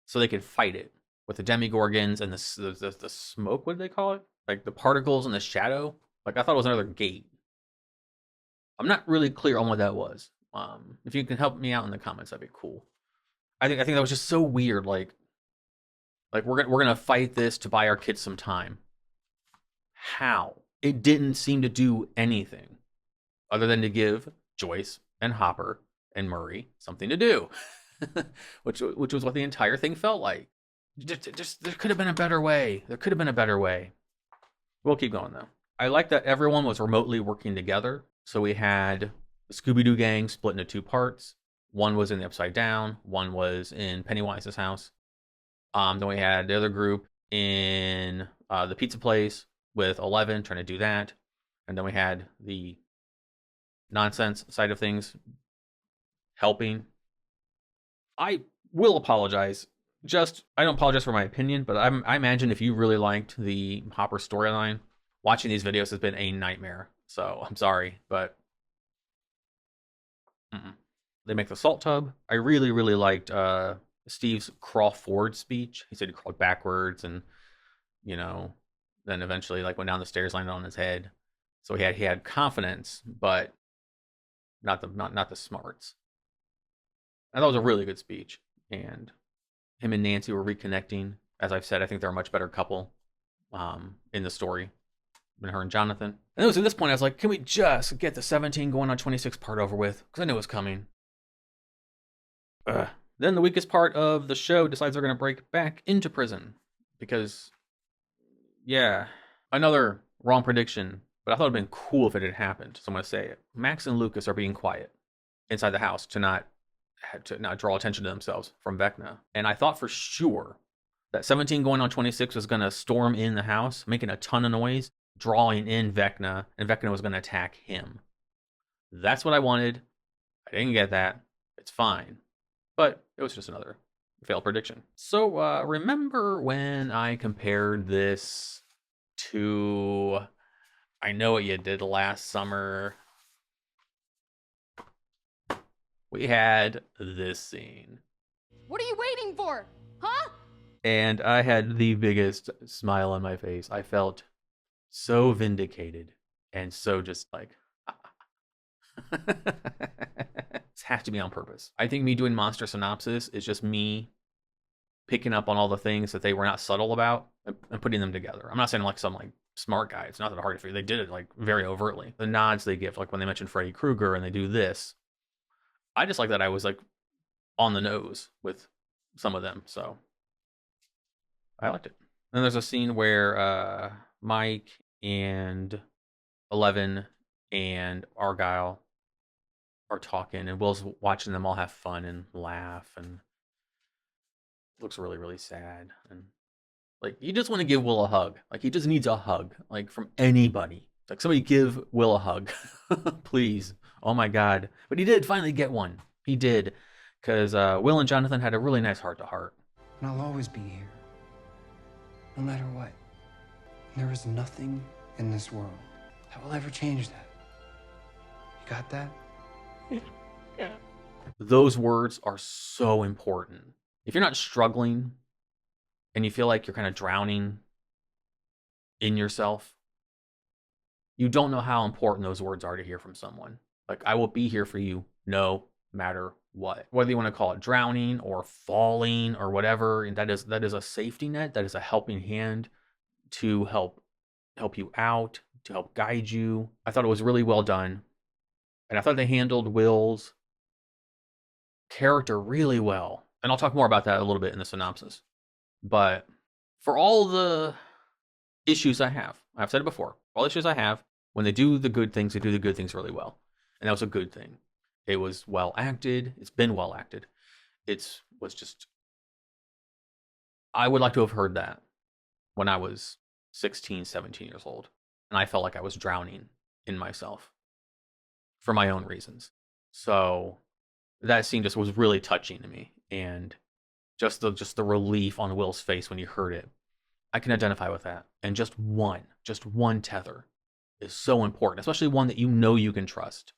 Speaker 1: so they could fight it with the demigorgons and the smoke, what do they call it? Like the particles and the shadow. Like I thought it was another gate. I'm not really clear on what that was. If you can help me out in the comments, that'd be cool. I think that was just so weird. Like we're gonna fight this to buy our kids some time. How? It didn't seem to do anything other than to give Joyce and Hopper and Murray something to do, which was what the entire thing felt like. Just there could have been a better way. There could have been a better way. We'll keep going though. I like that everyone was remotely working together. So we had the Scooby-Doo gang split into 2 parts. One was in the Upside Down. One was in Pennywise's house. Then we had the other group in the pizza place with 11 trying to do that. And then we had the nonsense side of things helping. I will apologize. I don't apologize for my opinion, but I imagine if you really liked the Hopper storyline, watching these videos has been a nightmare. So I'm sorry, but they make the salt tub. I really, really liked Steve's crawl forward speech. He said he crawled backwards and, you know, then eventually like went down the stairs, landed on his head. So he had confidence, but not the smarts. I thought it was a really good speech. And him and Nancy were reconnecting. As I've said, I think they're a much better couple in the story than her and Jonathan. And it was at this point I was like, can we just get the 17 going on 26 part over with? Because I knew it was coming. Then the weakest part of the show decides they're going to break back into prison. Because, yeah, another wrong prediction. But I thought it'd been cool if it had happened. So I'm gonna say it. Max and Lucas are being quiet inside the house to not draw attention to themselves from Vecna. And I thought for sure that 17 going on 26 was gonna storm in the house, making a ton of noise, drawing in Vecna, and Vecna was gonna attack him. That's what I wanted. I didn't get that. It's fine. But it was just another failed prediction. So remember when I compared this to I Know What You Did Last Summer? We had this scene.
Speaker 6: What are you waiting for? Huh?
Speaker 1: And I had the biggest smile on my face. I felt so vindicated and so just like, this has to be on purpose. I think me doing Monster Synopsis is just me picking up on all the things that they were not subtle about and putting them together. I'm not saying like some like smart guy. It's not that hard to figure. They did it like very overtly. The nods they give, like when they mention Freddy Krueger and they do this. I just like that I was like on the nose with some of them. So I liked it. Then there's a scene where Mike and 11 and Argyle are talking, and Will's watching them all have fun and laugh, and looks really, really sad. And like, you just want to give Will a hug. Like, he just needs a hug, like from anybody. Like, somebody give Will a hug, please. Oh my God. But he did finally get one. He did, because Will and Jonathan had a really nice heart-to-heart.
Speaker 7: And I'll always be here, no matter what. There is nothing in this world that will ever change that. You got that?
Speaker 1: Yeah. Those words are so important. If you're not struggling and you feel like you're kind of drowning in yourself, you don't know how important those words are to hear from someone. Like, I will be here for you no matter what. Whether you want to call it drowning or falling or whatever, and that is a safety net, that is a helping hand to help you out, to help guide you. I thought it was really well done. And I thought they handled Will's character really well. And I'll talk more about that a little bit in the synopsis. But for all the issues I've said it before, all the issues I have, when they do the good things, they do the good things really well. And that was a good thing. It was well acted. It's been well acted. I would like to have heard that when I was 16, 17 years old. And I felt like I was drowning in myself for my own reasons. So that scene just was really touching to me. And just the relief on Will's face when he heard it, I can identify with that. And just one tether is so important, especially one that you know you can trust.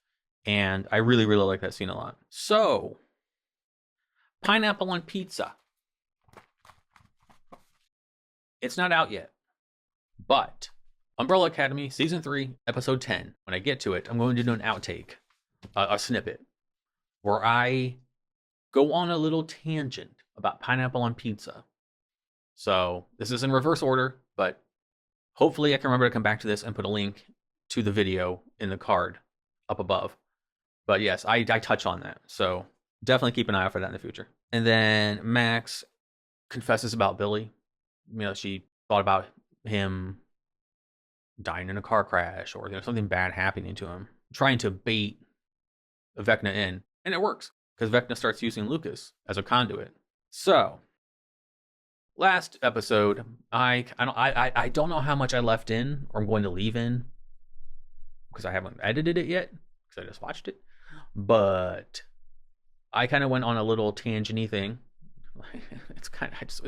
Speaker 1: And I really, really like that scene a lot. So, Pineapple on Pizza. It's not out yet, but Umbrella Academy Season 3, Episode 10. When I get to it, I'm going to do an outtake, a snippet, where I go on a little tangent about pineapple on pizza. So, this is in reverse order, but hopefully I can remember to come back to this and put a link to the video in the card up above. But yes, I touch on that. So definitely keep an eye out for that in the future. And then Max confesses about Billy. You know, she thought about him dying in a car crash or something bad happening to him, trying to bait Vecna in. And it works because Vecna starts using Lucas as a conduit. So last episode, I don't know how much I left in or I'm going to leave in because I haven't edited it yet because I just watched it. But I kind of went on a little tangent-y thing. It's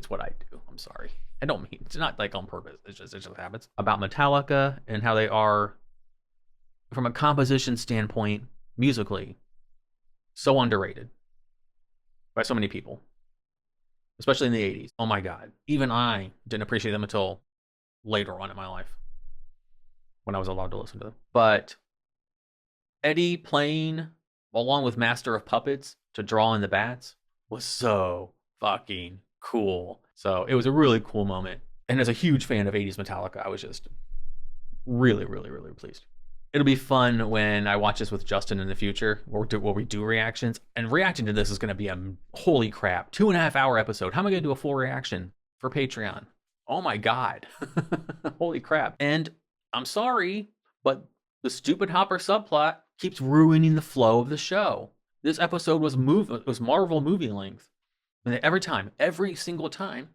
Speaker 1: what I do. I'm sorry. I don't mean, it's not like on purpose. It just happens. About Metallica and how they are, from a composition standpoint, musically, so underrated by so many people, especially in the 80s. Oh my God. Even I didn't appreciate them until later on in my life when I was allowed to listen to them. But Eddie playing along with Master of Puppets to draw in the bats was so fucking cool. So it was a really cool moment. And as a huge fan of 80s Metallica, I was just really, really, really pleased. It'll be fun when I watch this with Justin in the future, where we do reactions. And reacting to this is going to be a holy crap 2.5 hour episode. How am I going to do a full reaction for Patreon? Oh my God. Holy crap. And I'm sorry, But the stupid Hopper subplot keeps ruining the flow of the show. This episode was Marvel movie length. And every single time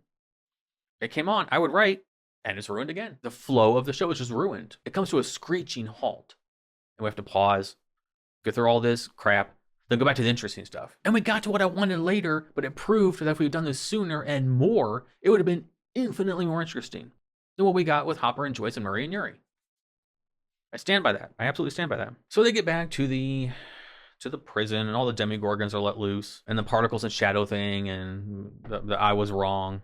Speaker 1: it came on, I would write, and it's ruined again. The flow of the show is just ruined. It comes to a screeching halt. And we have to pause, get through all this crap, then go back to the interesting stuff. And we got to what I wanted later, but it proved that if we had done this sooner and more, it would have been infinitely more interesting than what we got with Hopper and Joyce and Murray and Yuri. I stand by that. I absolutely stand by that. So they get back to the prison, and all the demigorgons are let loose, and the particles and shadow thing, and the I was wrong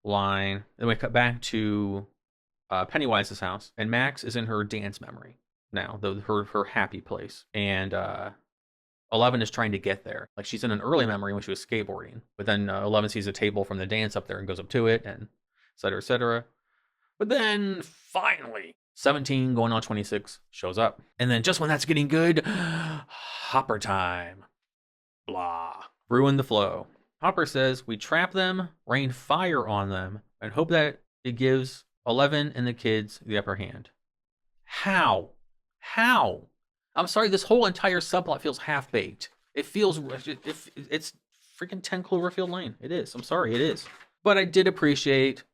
Speaker 1: line. Then we cut back to Pennywise's house, and Max is in her dance memory now, her happy place, and 11 is trying to get there. Like, she's in an early memory when she was skateboarding, but then 11 sees a table from the dance up there and goes up to it, and et cetera, et cetera. But then finally, 17 going on 26 shows up. And then just when that's getting good, Hopper time. Blah. Ruin the flow. Hopper says, we trap them, rain fire on them, and hope that it gives 11 and the kids the upper hand. How? I'm sorry, this whole entire subplot feels half-baked. It feels, it's freaking 10 Cloverfield Lane. It is. I'm sorry, it is. But I did appreciate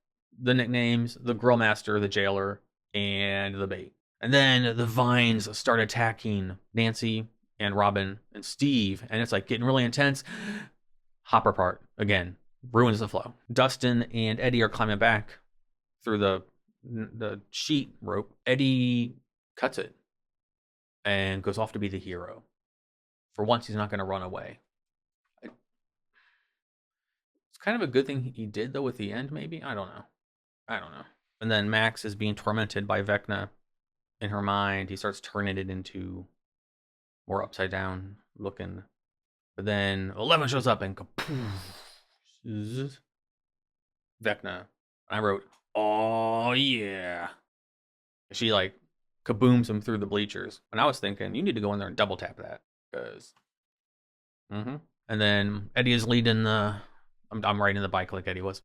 Speaker 1: the nicknames, the Grill Master, the Jailer, and the bait. And then the vines start attacking Nancy and Robin and Steve, and it's like getting really intense. Hopper part, again, ruins the flow. Dustin and Eddie are climbing back through the sheet rope. Eddie cuts it and goes off to be the hero. For once, he's not going to run away. It's kind of a good thing he did, though, with the end, maybe? I don't know. And then Max is being tormented by Vecna in her mind. He starts turning it into more upside down looking. But then 11 shows up and kapoof. Vecna. I wrote, oh yeah. She like kabooms him through the bleachers. And I was thinking, you need to go in there and double tap that. Because. And then Eddie is leading the. I'm riding the bike like Eddie was.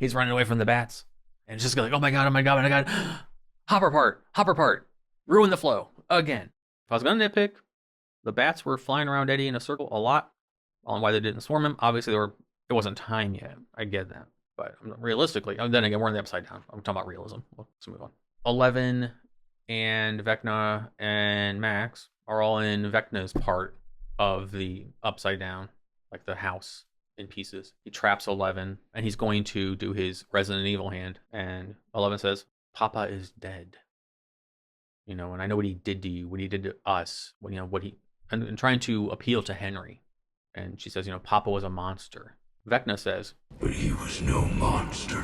Speaker 1: He's running away from the bats. And it's just like, oh my god. Hopper part. Ruin the flow. Again. If I was going to nitpick, the bats were flying around Eddie in a circle a lot. On why they didn't swarm him. Obviously, it wasn't time yet. I get that. But realistically, then again, we're in the upside down. I'm talking about realism. Let's move on. 11 and Vecna and Max are all in Vecna's part of the upside down. Like the house. In pieces. He traps 11 and he's going to do his Resident Evil hand, and 11 says, Papa is dead. And I know what he did to you, what he did to us, and trying to appeal to Henry. And she says, Papa was a monster. Vecna says,
Speaker 8: but he was no monster.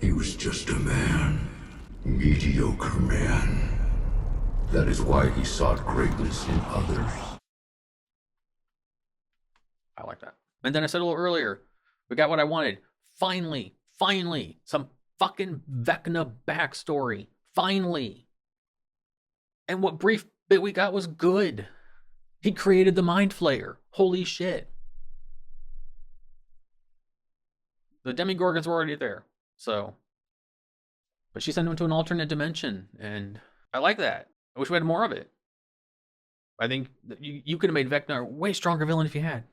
Speaker 8: He was just a man. Mediocre man. That is why he sought greatness in others.
Speaker 1: I like that. And then I said a little earlier, we got what I wanted. Finally, some fucking Vecna backstory. Finally. And what brief bit we got was good. He created the Mind Flayer. Holy shit. The Demigorgons were already there. So. But she sent him to an alternate dimension. And I like that. I wish we had more of it. I think that you could have made Vecna a way stronger villain if you had.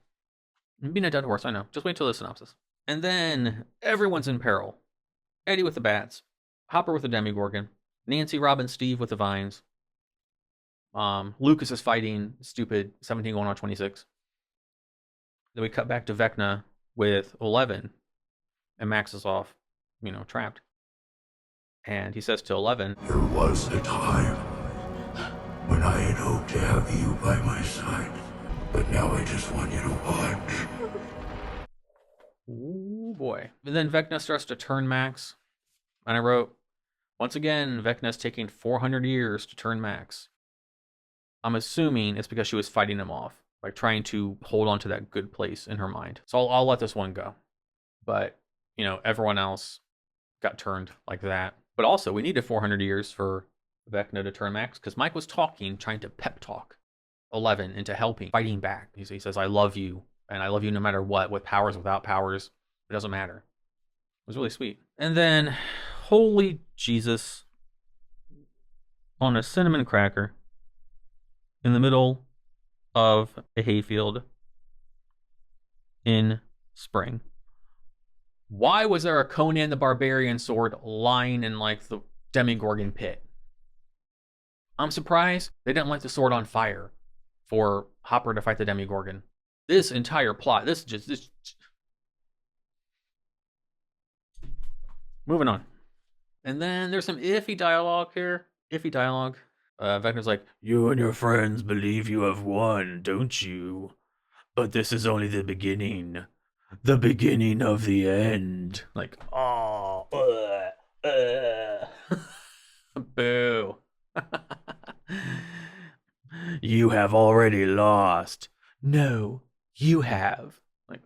Speaker 1: Being a dead horse, I know. Just wait till the synopsis. And then everyone's in peril. Eddie with the bats. Hopper with the Demigorgon. Nancy, Robin, Steve with the vines. Lucas is fighting stupid 17 going on 26. Then we cut back to Vecna with 11. And Max is off, trapped. And he says to 11,
Speaker 8: there was a time when I had hoped to have you by my side. But now I just want you to watch.
Speaker 1: Ooh, boy. And then Vecna starts to turn Max. And I wrote, once again, Vecna's taking 400 years to turn Max. I'm assuming it's because she was fighting him off. Like trying to hold on to that good place in her mind. So I'll let this one go. But, everyone else got turned like that. But also, we needed 400 years for Vecna to turn Max. Because Mike was trying to pep talk 11 into helping, fighting back. He says, I love you, and I love you no matter what, with powers, without powers, it doesn't matter. It was really sweet. And then, holy Jesus, on a cinnamon cracker in the middle of a hayfield in spring. Why was there a Conan the Barbarian sword lying in like the Demogorgon pit? I'm surprised they didn't light the sword on fire for Hopper to fight the Demogorgon. This entire plot, this. Moving on. And then there's some iffy dialogue here. Vecna's like, you and your friends believe you have won, don't you? But this is only the beginning. The beginning of the end. Like, oh, boo. You have already lost. No, you have. Like,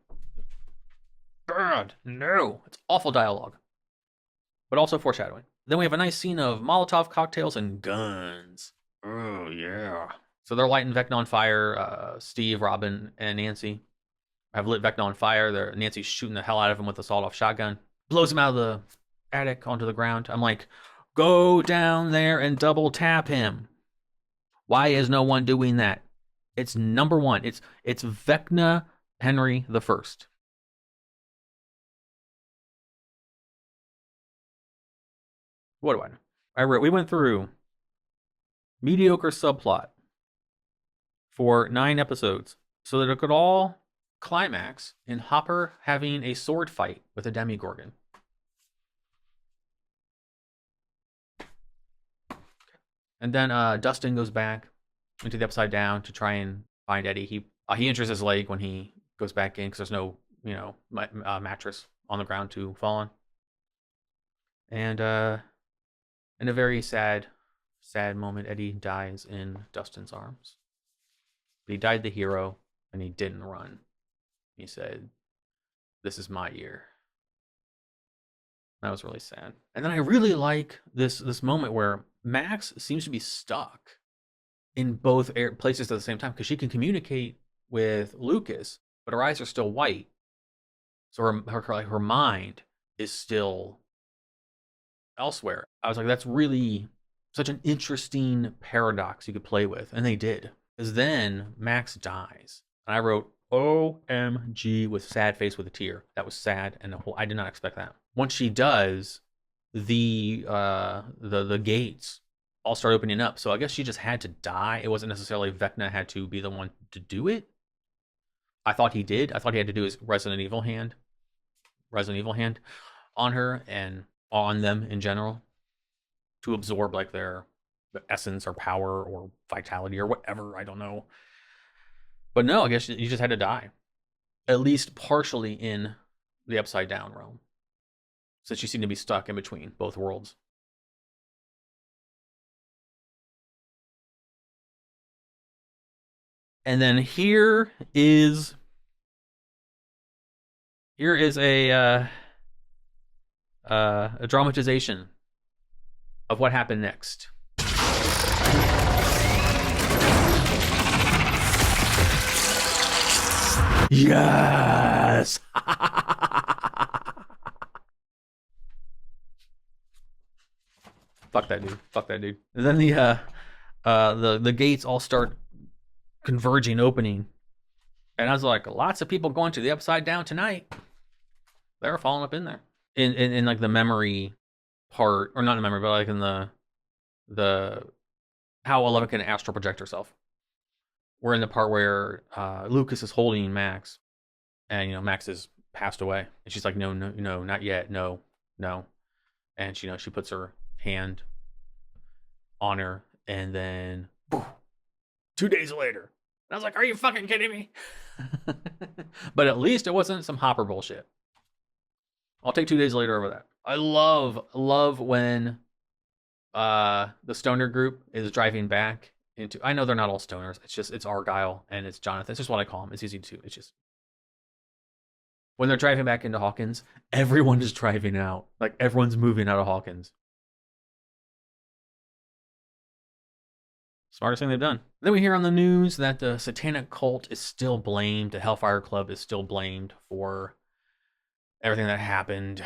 Speaker 1: God, no. It's awful dialogue. But also foreshadowing. Then we have a nice scene of Molotov cocktails and guns. Oh, yeah. So they're lighting Vecna on fire. Steve, Robin, and Nancy have lit Vecna on fire. Nancy's shooting the hell out of him with a sawed-off shotgun. Blows him out of the attic onto the ground. I'm like, go down there and double tap him. Why is no one doing that? It's number one. It's Vecna Henry the First. What do I know? We went through mediocre subplot for 9 episodes so that it could all climax in Hopper having a sword fight with a Demogorgon. And then Dustin goes back into the Upside Down to try and find Eddie. He injures his leg when he goes back in because there's no, mattress on the ground to fall on. And in a very sad moment, Eddie dies in Dustin's arms. But he died the hero, and he didn't run. He said, "This is my year." That was really sad. And then I really like this moment where Max seems to be stuck in both places at the same time because she can communicate with Lucas, but her eyes are still white. So her mind is still elsewhere. I was like, that's really such an interesting paradox you could play with, and they did. Because then Max dies, and I wrote OMG with sad face with a tear. That was sad, and I did not expect that. Once she does, the gates all start opening up. So I guess she just had to die. It wasn't necessarily Vecna had to be the one to do it. I thought he did. I thought he had to do his Resident Evil hand on her and on them in general to absorb like their essence or power or vitality or whatever. I don't know. But no, I guess you just had to die. At least partially in the Upside Down realm. Since you seem to be stuck in between both worlds. And then here is a dramatization of what happened next. Yes. Fuck that dude. And then the gates all start converging, opening. And I was like, lots of people going to the Upside Down tonight. They're falling up in there. In like the memory part, or not in the memory, but like in the how Eleven can astral project herself. We're in the part where Lucas is holding Max, and Max has passed away, and she's like, no, not yet, no, and she puts her hand on her, and then 2 days later, and I was like, are you fucking kidding me? But at least it wasn't some Hopper bullshit. I'll take 2 days later over that. I love when the stoner group is driving back into, I know they're not all stoners, it's Argyle and it's Jonathan. It's just what I call them. It's easy to, it's just when they're driving back into Hawkins, everyone is driving out. Like everyone's moving out of Hawkins. Smartest thing they've done. Then we hear on the news that the satanic cult is still blamed. The Hellfire Club is still blamed for everything that happened.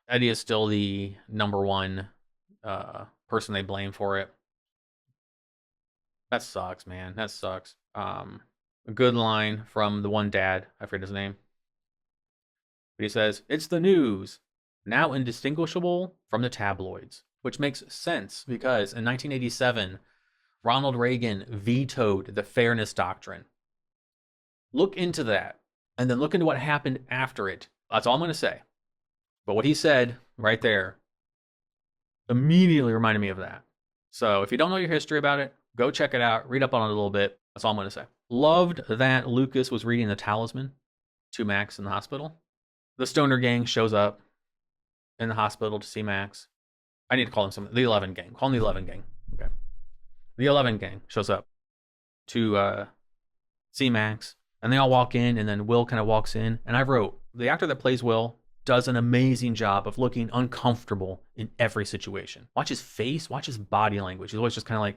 Speaker 1: Eddie is still the number one person they blame for it. That sucks, man. That sucks. A good line from the one dad. I forget his name. But he says, "It's the news, now indistinguishable from the tabloids." Which makes sense because in 1987, Ronald Reagan vetoed the Fairness Doctrine. Look into that, and then look into what happened after it. That's all I'm going to say. But what he said right there immediately reminded me of that. So if you don't know your history about it, go check it out. Read up on it a little bit. That's all I'm going to say. Loved that Lucas was reading the talisman to Max in the hospital. The Stoner Gang shows up in the hospital to see Max. I need to call them something. The 11 Gang. Call them the 11 Gang. Okay. The 11 Gang shows up to see Max. And they all walk in, and then Will kind of walks in. And I wrote, the actor that plays Will does an amazing job of looking uncomfortable in every situation. Watch his face, watch his body language. He's always just kind of like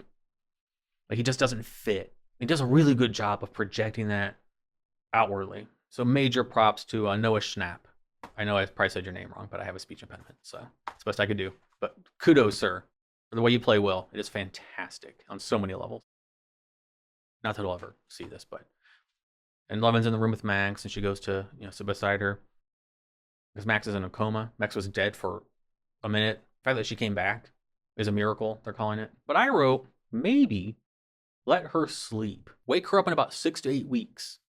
Speaker 1: he just doesn't fit. He does a really good job of projecting that outwardly. So major props to Noah Schnapp. I know I probably said your name wrong, but I have a speech impediment, so it's the best I could do. But kudos, sir, for the way you play Will. It is fantastic on so many levels. Not that he'll ever see this, but... And Levin's in the room with Max, and she goes to, sit beside her. Because Max is in a coma. Max was dead for a minute. The fact that she came back is a miracle, they're calling it. But I wrote, maybe let her sleep. Wake her up in about 6 to 8 weeks.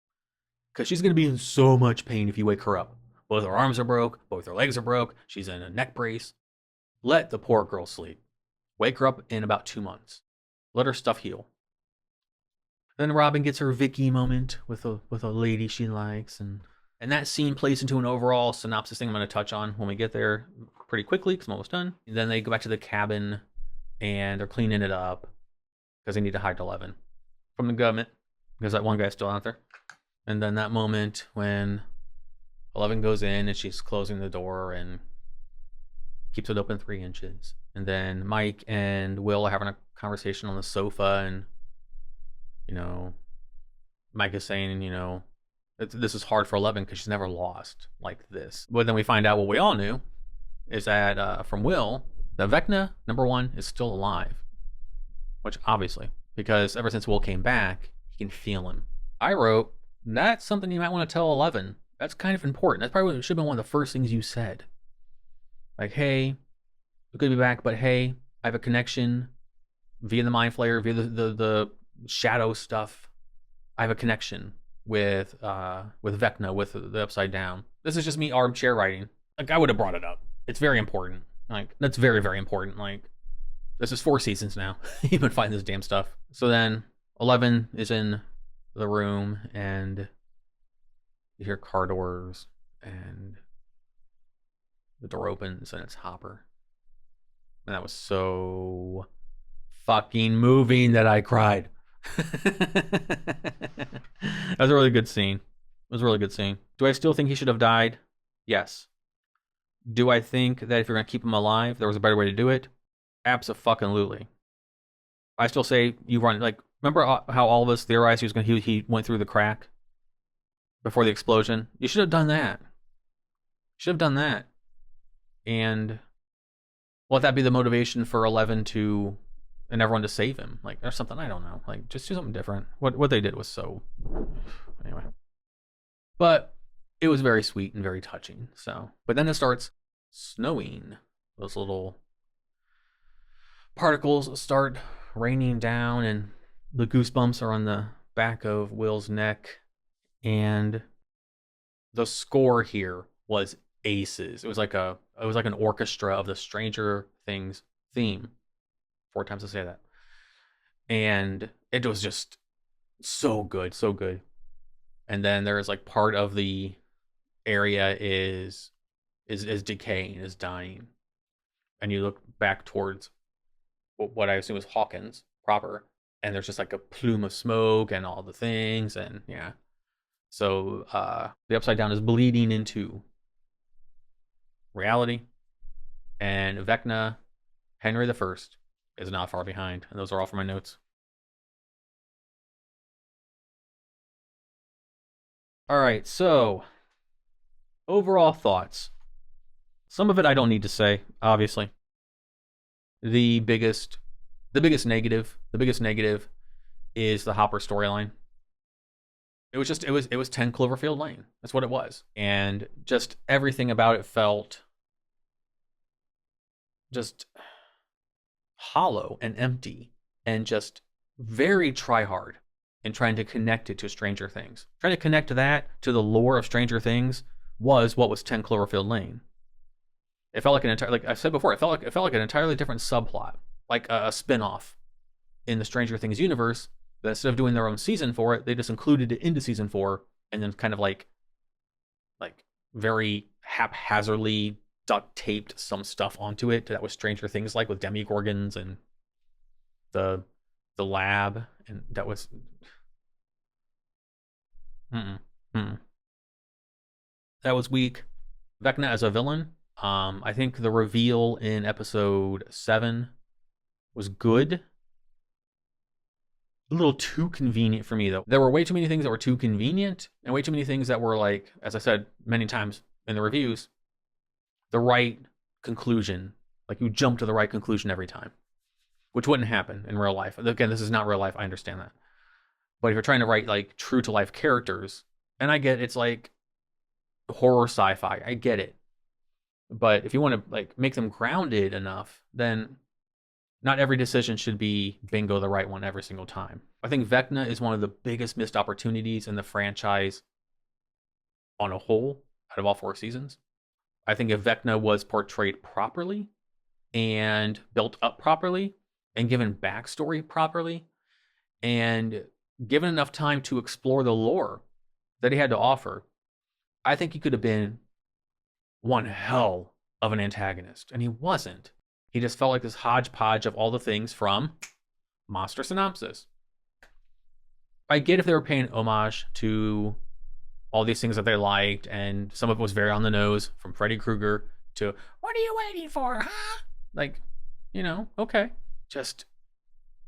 Speaker 1: Because she's going to be in so much pain if you wake her up. Both her arms are broke. Both her legs are broke. She's in a neck brace. Let the poor girl sleep. Wake her up in about 2 months. Let her stuff heal. Then Robin gets her Vicky moment with a lady she likes. And that scene plays into an overall synopsis thing I'm going to touch on when we get there pretty quickly because I'm almost done. And then they go back to the cabin and they're cleaning it up because they need to hide 11 from the government because that one guy's still out there. And then that moment when 11 goes in and she's closing the door and keeps it open 3 inches. And then Mike and Will are having a conversation on the sofa and, Mike is saying, this is hard for 11 because she's never lost like this. But then we find out what we all knew is that from Will, that Vecna, number 1, is still alive. Which obviously, because ever since Will came back, he can feel him. I wrote, that's something you might want to tell 11. That's kind of important. That's probably should have been one of the first things you said. Like, hey, we could be back, but hey, I have a connection via the Mind Flayer, via the shadow stuff. I have a connection with Vecna, with the Upside Down. This is just me armchair writing. Like, I would have brought it up. It's very important. Like, that's very, very important. Like, this is 4 seasons now. You've been fighting this damn stuff. So then 11 is in the room and you hear car doors and the door opens and it's Hopper. And that was so fucking moving that I cried. That was a really good scene. It was a really good scene. Do I still think he should have died? Yes. Do I think that if you're going to keep him alive, there was a better way to do it? Abso-fucking-lutely. I still say you run, like, remember how all of us theorized he went through the crack before the explosion? You should have done that. Should have done that. And let that be the motivation for 11 and everyone to save him, like, or something. I don't know. Like, just do something different. What they did was so, anyway. But it was very sweet and very touching. So, but then it starts snowing. Those little particles start raining down, and the goosebumps are on the back of Will's neck. And the score here was aces. It was like an orchestra of the Stranger Things theme. 4 times to say that. And it was just so good, so good. And then there's like part of the area is decaying, is dying. And you look back towards what I assume is Hawkins proper, and there's just like a plume of smoke and all the things, and yeah. So the Upside Down is bleeding into reality, and Vecna, Henry I, is not far behind. And those are all from my notes. All right, so overall thoughts. Some of it I don't need to say, obviously. The biggest negative is the Hopper storyline. It was 10 Cloverfield Lane. That's what it was. And just everything about it felt just hollow and empty and just very try hard in trying to connect it to Stranger Things. Trying to connect that to the lore of Stranger Things was what was 10 Cloverfield Lane. It felt like like I said before, it felt like an entirely different subplot, like a spin-off in the Stranger Things universe. That instead of doing their own season for it, they just included it into season 4 and then kind of like very haphazardly duct taped some stuff onto it that was Stranger Things, like with Demogorgons and the lab, and that was that was weak. Vecna as a villain, I think the reveal in episode 7 was good. A little too convenient for me, though. There were way too many things that were too convenient, and way too many things that were, like, as I said many times in the reviews, the right conclusion. Like, you jump to the right conclusion every time, which wouldn't happen in real life. Again, this is not real life. I understand that. But if you're trying to write, like, true to life characters, and I get it's like horror sci-fi, I get it. But if you want to, like, make them grounded enough, then not every decision should be bingo the right one every single time. I think Vecna is one of the biggest missed opportunities in the franchise on a whole, out of all 4 seasons. I think if Vecna was portrayed properly and built up properly and given backstory properly and given enough time to explore the lore that he had to offer, I think he could have been one hell of an antagonist. And he wasn't. He just felt like this hodgepodge of all the things from Monster Synopsis. I get if they were paying homage to all these things that they liked, and some of it was very on the nose, from Freddy Krueger to, what are you waiting for, huh? Like, you know, okay. Just,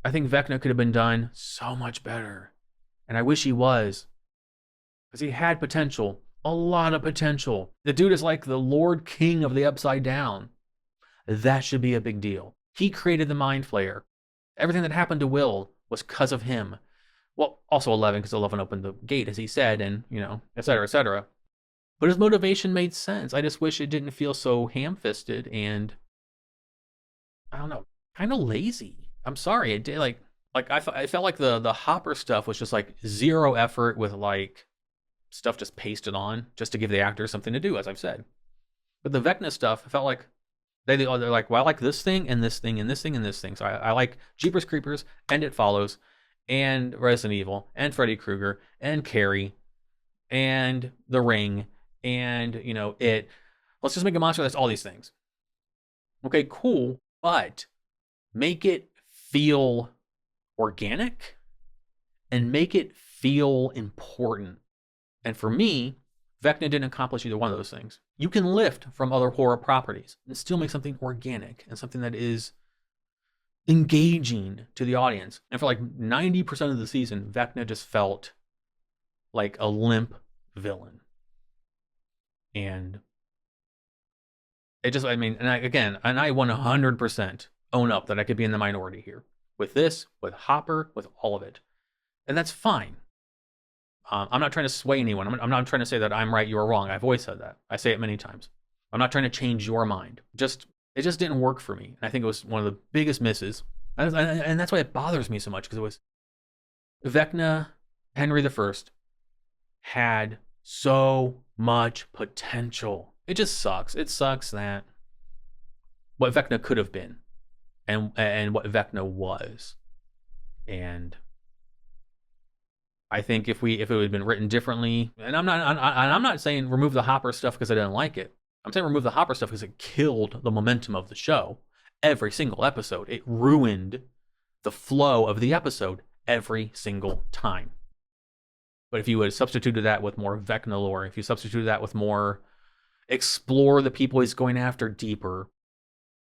Speaker 1: I think Vecna could have been done so much better. And I wish he was. Because he had potential. A lot of potential. The dude is like the Lord King of the Upside Down. That should be a big deal. He created the Mind Flayer. Everything that happened to Will was because of him. Well, also 11, because 11 opened the gate, as he said, and, you know, et cetera, et cetera. But his motivation made sense. I just wish it didn't feel so ham-fisted and, I don't know, kind of lazy. I'm sorry. It did, I felt like the Hopper stuff was just, like, zero effort with, like, stuff just pasted on just to give the actors something to do, as I've said. But the Vecna stuff, I felt like they're like, well, I like this thing and this thing and this thing and this thing. So I like Jeepers Creepers and It Follows and Resident Evil and Freddy Krueger and Carrie and The Ring and, you know, It. Let's just make a monster that's all these things. Okay, cool. But make it feel organic and make it feel important. And for me, Vecna didn't accomplish either one of those things. You can lift from other horror properties and still make something organic and something that is engaging to the audience. And for like 90% of the season, Vecna just felt like a limp villain. And it just, I mean, and I 100% own up that I could be in the minority here. With this, with Hopper, with all of it. And that's fine. I'm not trying to sway anyone. I'm not trying to say that I'm right, you're wrong. I've always said that. I say it many times. I'm not trying to change your mind. It just didn't work for me. And I think it was one of the biggest misses. And that's why it bothers me so much, because it was Vecna Henry I had so much potential. It just sucks. It sucks that what Vecna could have been and what Vecna was. And I think if it had been written differently, and I'm not saying remove the Hopper stuff because I didn't like it. I'm saying remove the Hopper stuff because it killed the momentum of the show. Every single episode, it ruined the flow of the episode every single time. But if you had substituted that with more Vecna lore, if you substituted that with more explore the people he's going after deeper,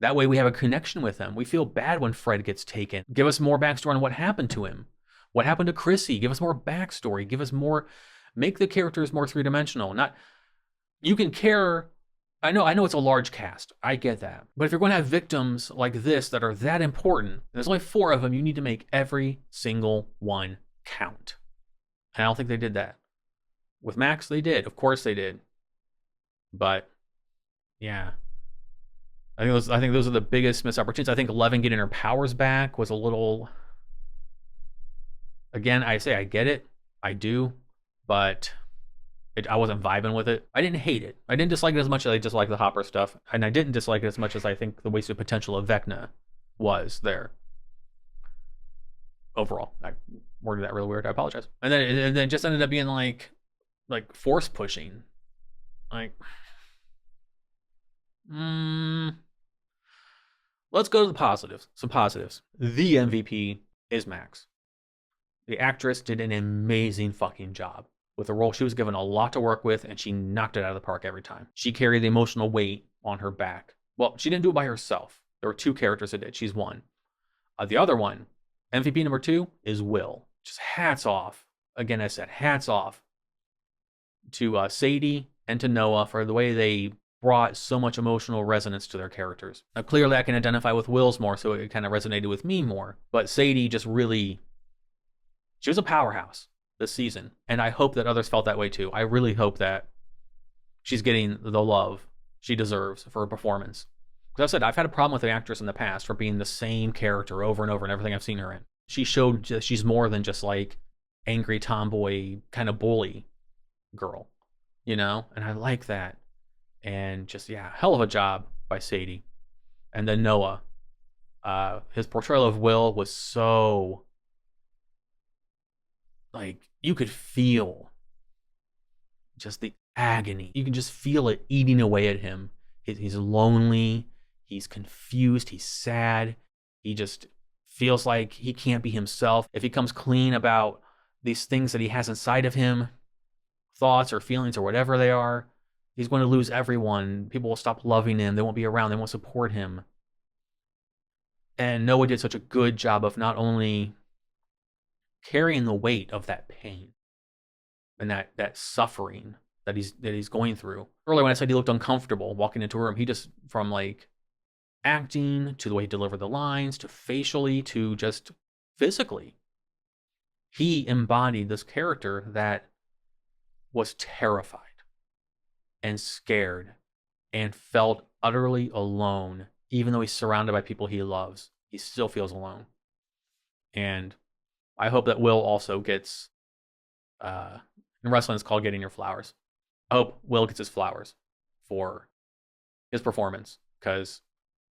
Speaker 1: that way we have a connection with them. We feel bad when Fred gets taken. Give us more backstory on what happened to him. What happened to Chrissy? Give us more backstory. Give us more, make the characters more three-dimensional. You can care I know it's a large cast. I get that. But if you're going to have victims like this that are that important, and there's only 4 of them, you need to make every single one count. And I don't think they did that. With Max, they did. Of course they did. But yeah. I think those are the biggest missed opportunities. I think 11 getting her powers back was a little... Again, I say I get it. I do. But I wasn't vibing with it. I didn't hate it. I didn't dislike it as much as I disliked the Hopper stuff. And I didn't dislike it as much as I think the wasted potential of Vecna was there. Overall. I worded that really weird. I apologize. And then it just ended up being like force pushing. Like... Let's go to the positives. Some positives. The MVP is Max. The actress did an amazing fucking job with the role. She was given a lot to work with, and she knocked it out of the park every time. She carried the emotional weight on her back. Well, she didn't do it by herself. There were 2 characters that did. She's one. The other one, MVP number 2, is Will. Just hats off. Again, I said hats off to Sadie and to Noah for the way they brought so much emotional resonance to their characters. Now, clearly I can identify with Will's more, so it kind of resonated with me more. But Sadie just really... She was a powerhouse this season, and I hope that others felt that way too. I really hope that she's getting the love she deserves for her performance. Because I've said, I've had a problem with the actress in the past for being the same character over and over in everything I've seen her in. She showed that she's more than just like angry tomboy kind of bully girl, you know? And I like that. And just, yeah, hell of a job by Sadie. And then Noah. His portrayal of Will was so... Like, you could feel just the agony. You can just feel it eating away at him. He's lonely. He's confused. He's sad. He just feels like he can't be himself. If he comes clean about these things that he has inside of him, thoughts or feelings or whatever they are, he's going to lose everyone. People will stop loving him. They won't be around. They won't support him. And Noah did such a good job of not only carrying the weight of that pain and that suffering that he's going through. Earlier when I said he looked uncomfortable walking into a room, he just, from like acting to the way he delivered the lines to facially to just physically, he embodied this character that was terrified and scared and felt utterly alone. Even though he's surrounded by people he loves, he still feels alone. And I hope that Will also gets, in wrestling it's called getting your flowers. I hope Will gets his flowers for his performance, because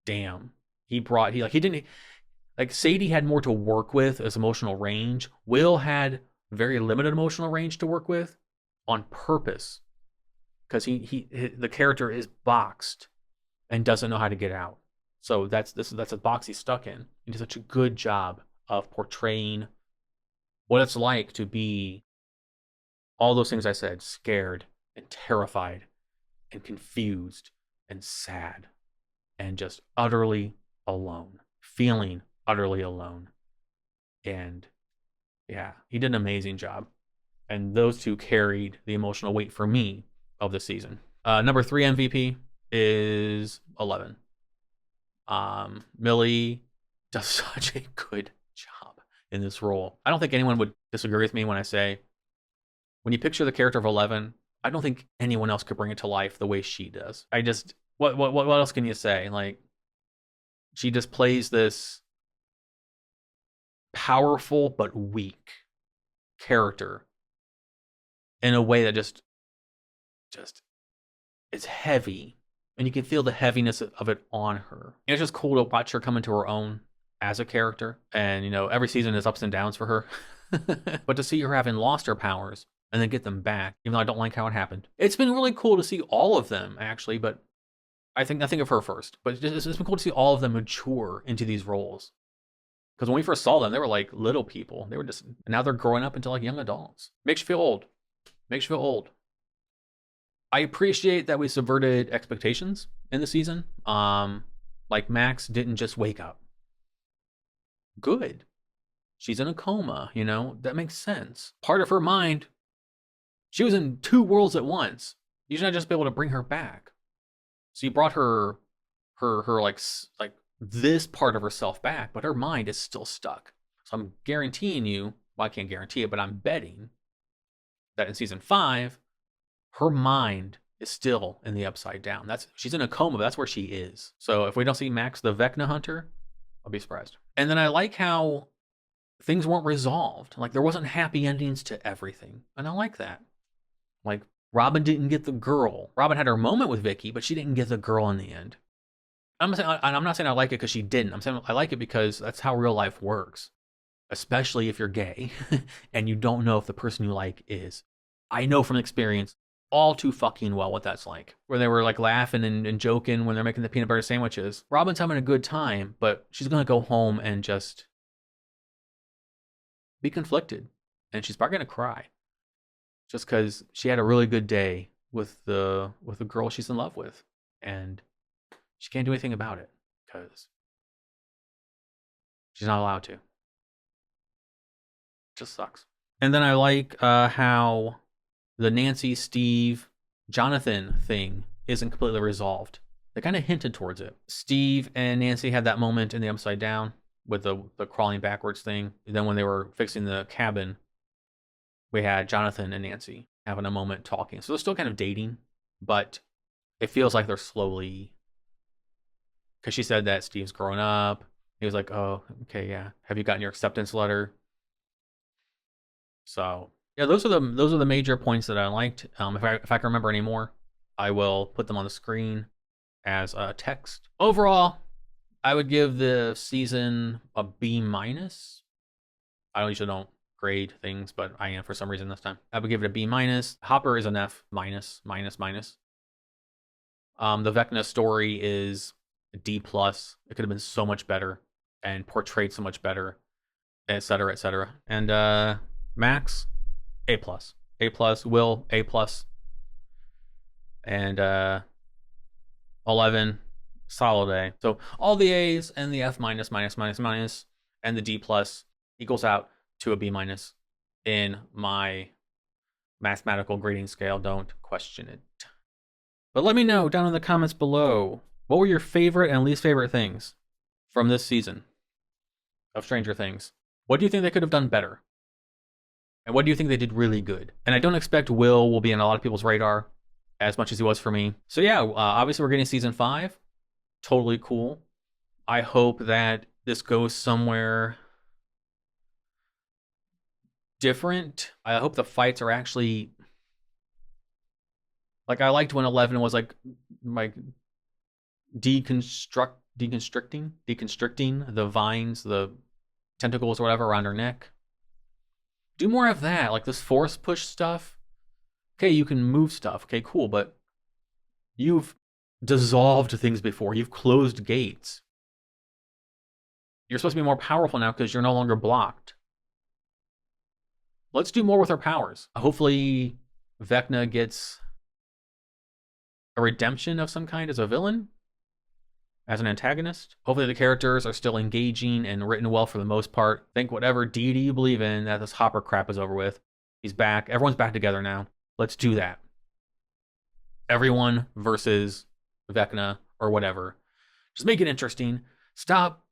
Speaker 1: damn, Sadie had more to work with as emotional range. Will had very limited emotional range to work with on purpose, because the character is boxed and doesn't know how to get out. So that's a box he's stuck in. He did such a good job of portraying what it's like to be all those things I said, scared and terrified and confused and sad and just utterly alone, feeling utterly alone. And yeah, he did an amazing job. And those 2 carried the emotional weight for me of the season. Number 3 MVP is 11. Millie does such a good job in this role. I don't think anyone would disagree with me when I say, when you picture the character of 11, I don't think anyone else could bring it to life the way she does. What else can you say? Like, she just plays this powerful but weak character in a way that just it's heavy, and you can feel the heaviness of it on her. And it's just cool to watch her come into her own as a character. And, you know, every season is ups and downs for her. But to see her having lost her powers and then get them back, even though I don't like how it happened. It's been really cool to see all of them, actually, but I think of her first. But it's been cool to see all of them mature into these roles. Because when we first saw them, they were like little people. They were just, now they're growing up into like young adults. Makes you feel old. Makes you feel old. I appreciate that we subverted expectations in the season. Like Max didn't just wake up. Good. She's in a coma, you know, that makes sense. Part of her mind, she was in 2 worlds at once. You should not just be able to bring her back. So you brought her like this part of herself back, but her mind is still stuck. So I'm guaranteeing you, well, I can't guarantee it, but I'm betting that in season 5, her mind is still in the Upside Down. She's in a coma, but that's where she is. So if we don't see Max the Vecna hunter, I'll be surprised. And then I like how things weren't resolved. Like there wasn't happy endings to everything. And I like that. Like Robin didn't get the girl. Robin had her moment with Vicky, but she didn't get the girl in the end. I'm not saying I like it because she didn't. I'm saying I like it because that's how real life works. Especially if you're gay and you don't know if the person you like is. I know from experience all too fucking well what that's like. Where they were like laughing and joking when they're making the peanut butter sandwiches. Robin's having a good time, but she's going to go home and just be conflicted. And she's probably going to cry. Just because she had a really good day with the girl she's in love with. And she can't do anything about it because she's not allowed to. It just sucks. And then I like how the Nancy, Steve, Jonathan thing isn't completely resolved. They kind of hinted towards it. Steve and Nancy had that moment in the Upside Down with the crawling backwards thing. And then when they were fixing the cabin, we had Jonathan and Nancy having a moment talking. So they're still kind of dating, but it feels like they're slowly... Because she said that Steve's grown up. He was like, oh, okay, yeah. Have you gotten your acceptance letter? So... yeah, those are the major points that I liked. If I can remember any more, I will put them on the screen as text. Overall, I would give the season a B-. I usually don't grade things, but I am for some reason this time. I would give it a B-. Hopper is an F-. The Vecna story is a D+. It could have been so much better and portrayed so much better, etc., etc. And Max, A+. Will, A+. And 11, solid A. So all the A's and the F-, and the D+ equals out to a B- in my mathematical grading scale. Don't question it. But let me know down in the comments below, what were your favorite and least favorite things from this season of Stranger Things? What do you think they could have done better? And what do you think they did really good? And I don't expect Will be on a lot of people's radar as much as he was for me. So yeah, obviously we're getting season 5. Totally cool. I hope that this goes somewhere different. I hope the fights are actually... like, I liked when 11 was like deconstructing the vines, the tentacles or whatever around her neck. Do more of that, like this force push stuff. Okay, you can move stuff. Okay, cool, but you've dissolved things before. You've closed gates. You're supposed to be more powerful now because you're no longer blocked. Let's do more with our powers. Hopefully, Vecna gets a redemption of some kind as a villain, as an antagonist. Hopefully the characters are still engaging and written well for the most part. Think whatever deity you believe in, that this Hopper crap is over with. He's back. Everyone's back together now. Let's do that. Everyone versus Vecna or whatever. Just make it interesting. Stop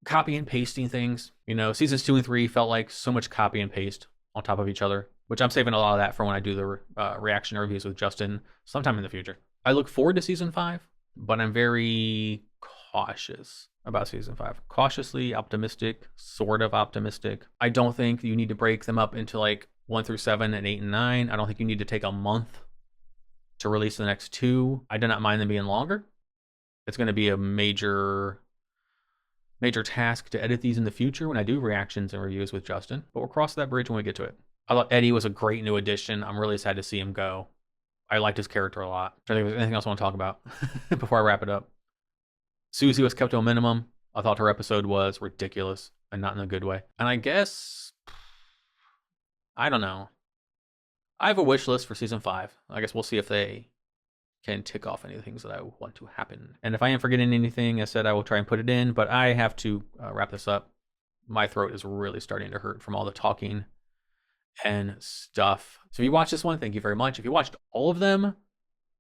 Speaker 1: copy and pasting things. You know, seasons 2 and 3 felt like so much copy and paste on top of each other, which I'm saving a lot of that for when I do the reaction reviews with Justin sometime in the future. I look forward to season 5, but I'm very cautious about season 5. Cautiously optimistic, sort of optimistic. I don't think you need to break them up into like 1 through 7 and 8 and 9. I don't think you need to take a month to release the next 2. I do not mind them being longer. It's going to be a major task to edit these in the future when I do reactions and reviews with Justin, but we'll cross that bridge when we get to it. I thought Eddie was a great new addition. I'm really sad to see him go. I liked his character a lot. I think there's anything else I want to talk about before I wrap it up. Susie was kept to a minimum. I thought her episode was ridiculous and not in a good way. And I guess, I don't know. I have a wish list for season 5. I guess we'll see if they can tick off any things that I want to happen. And if I am forgetting anything, I said I will try and put it in, but I have to wrap this up. My throat is really starting to hurt from all the talking and stuff. So if you watched this one, thank you very much. If you watched all of them,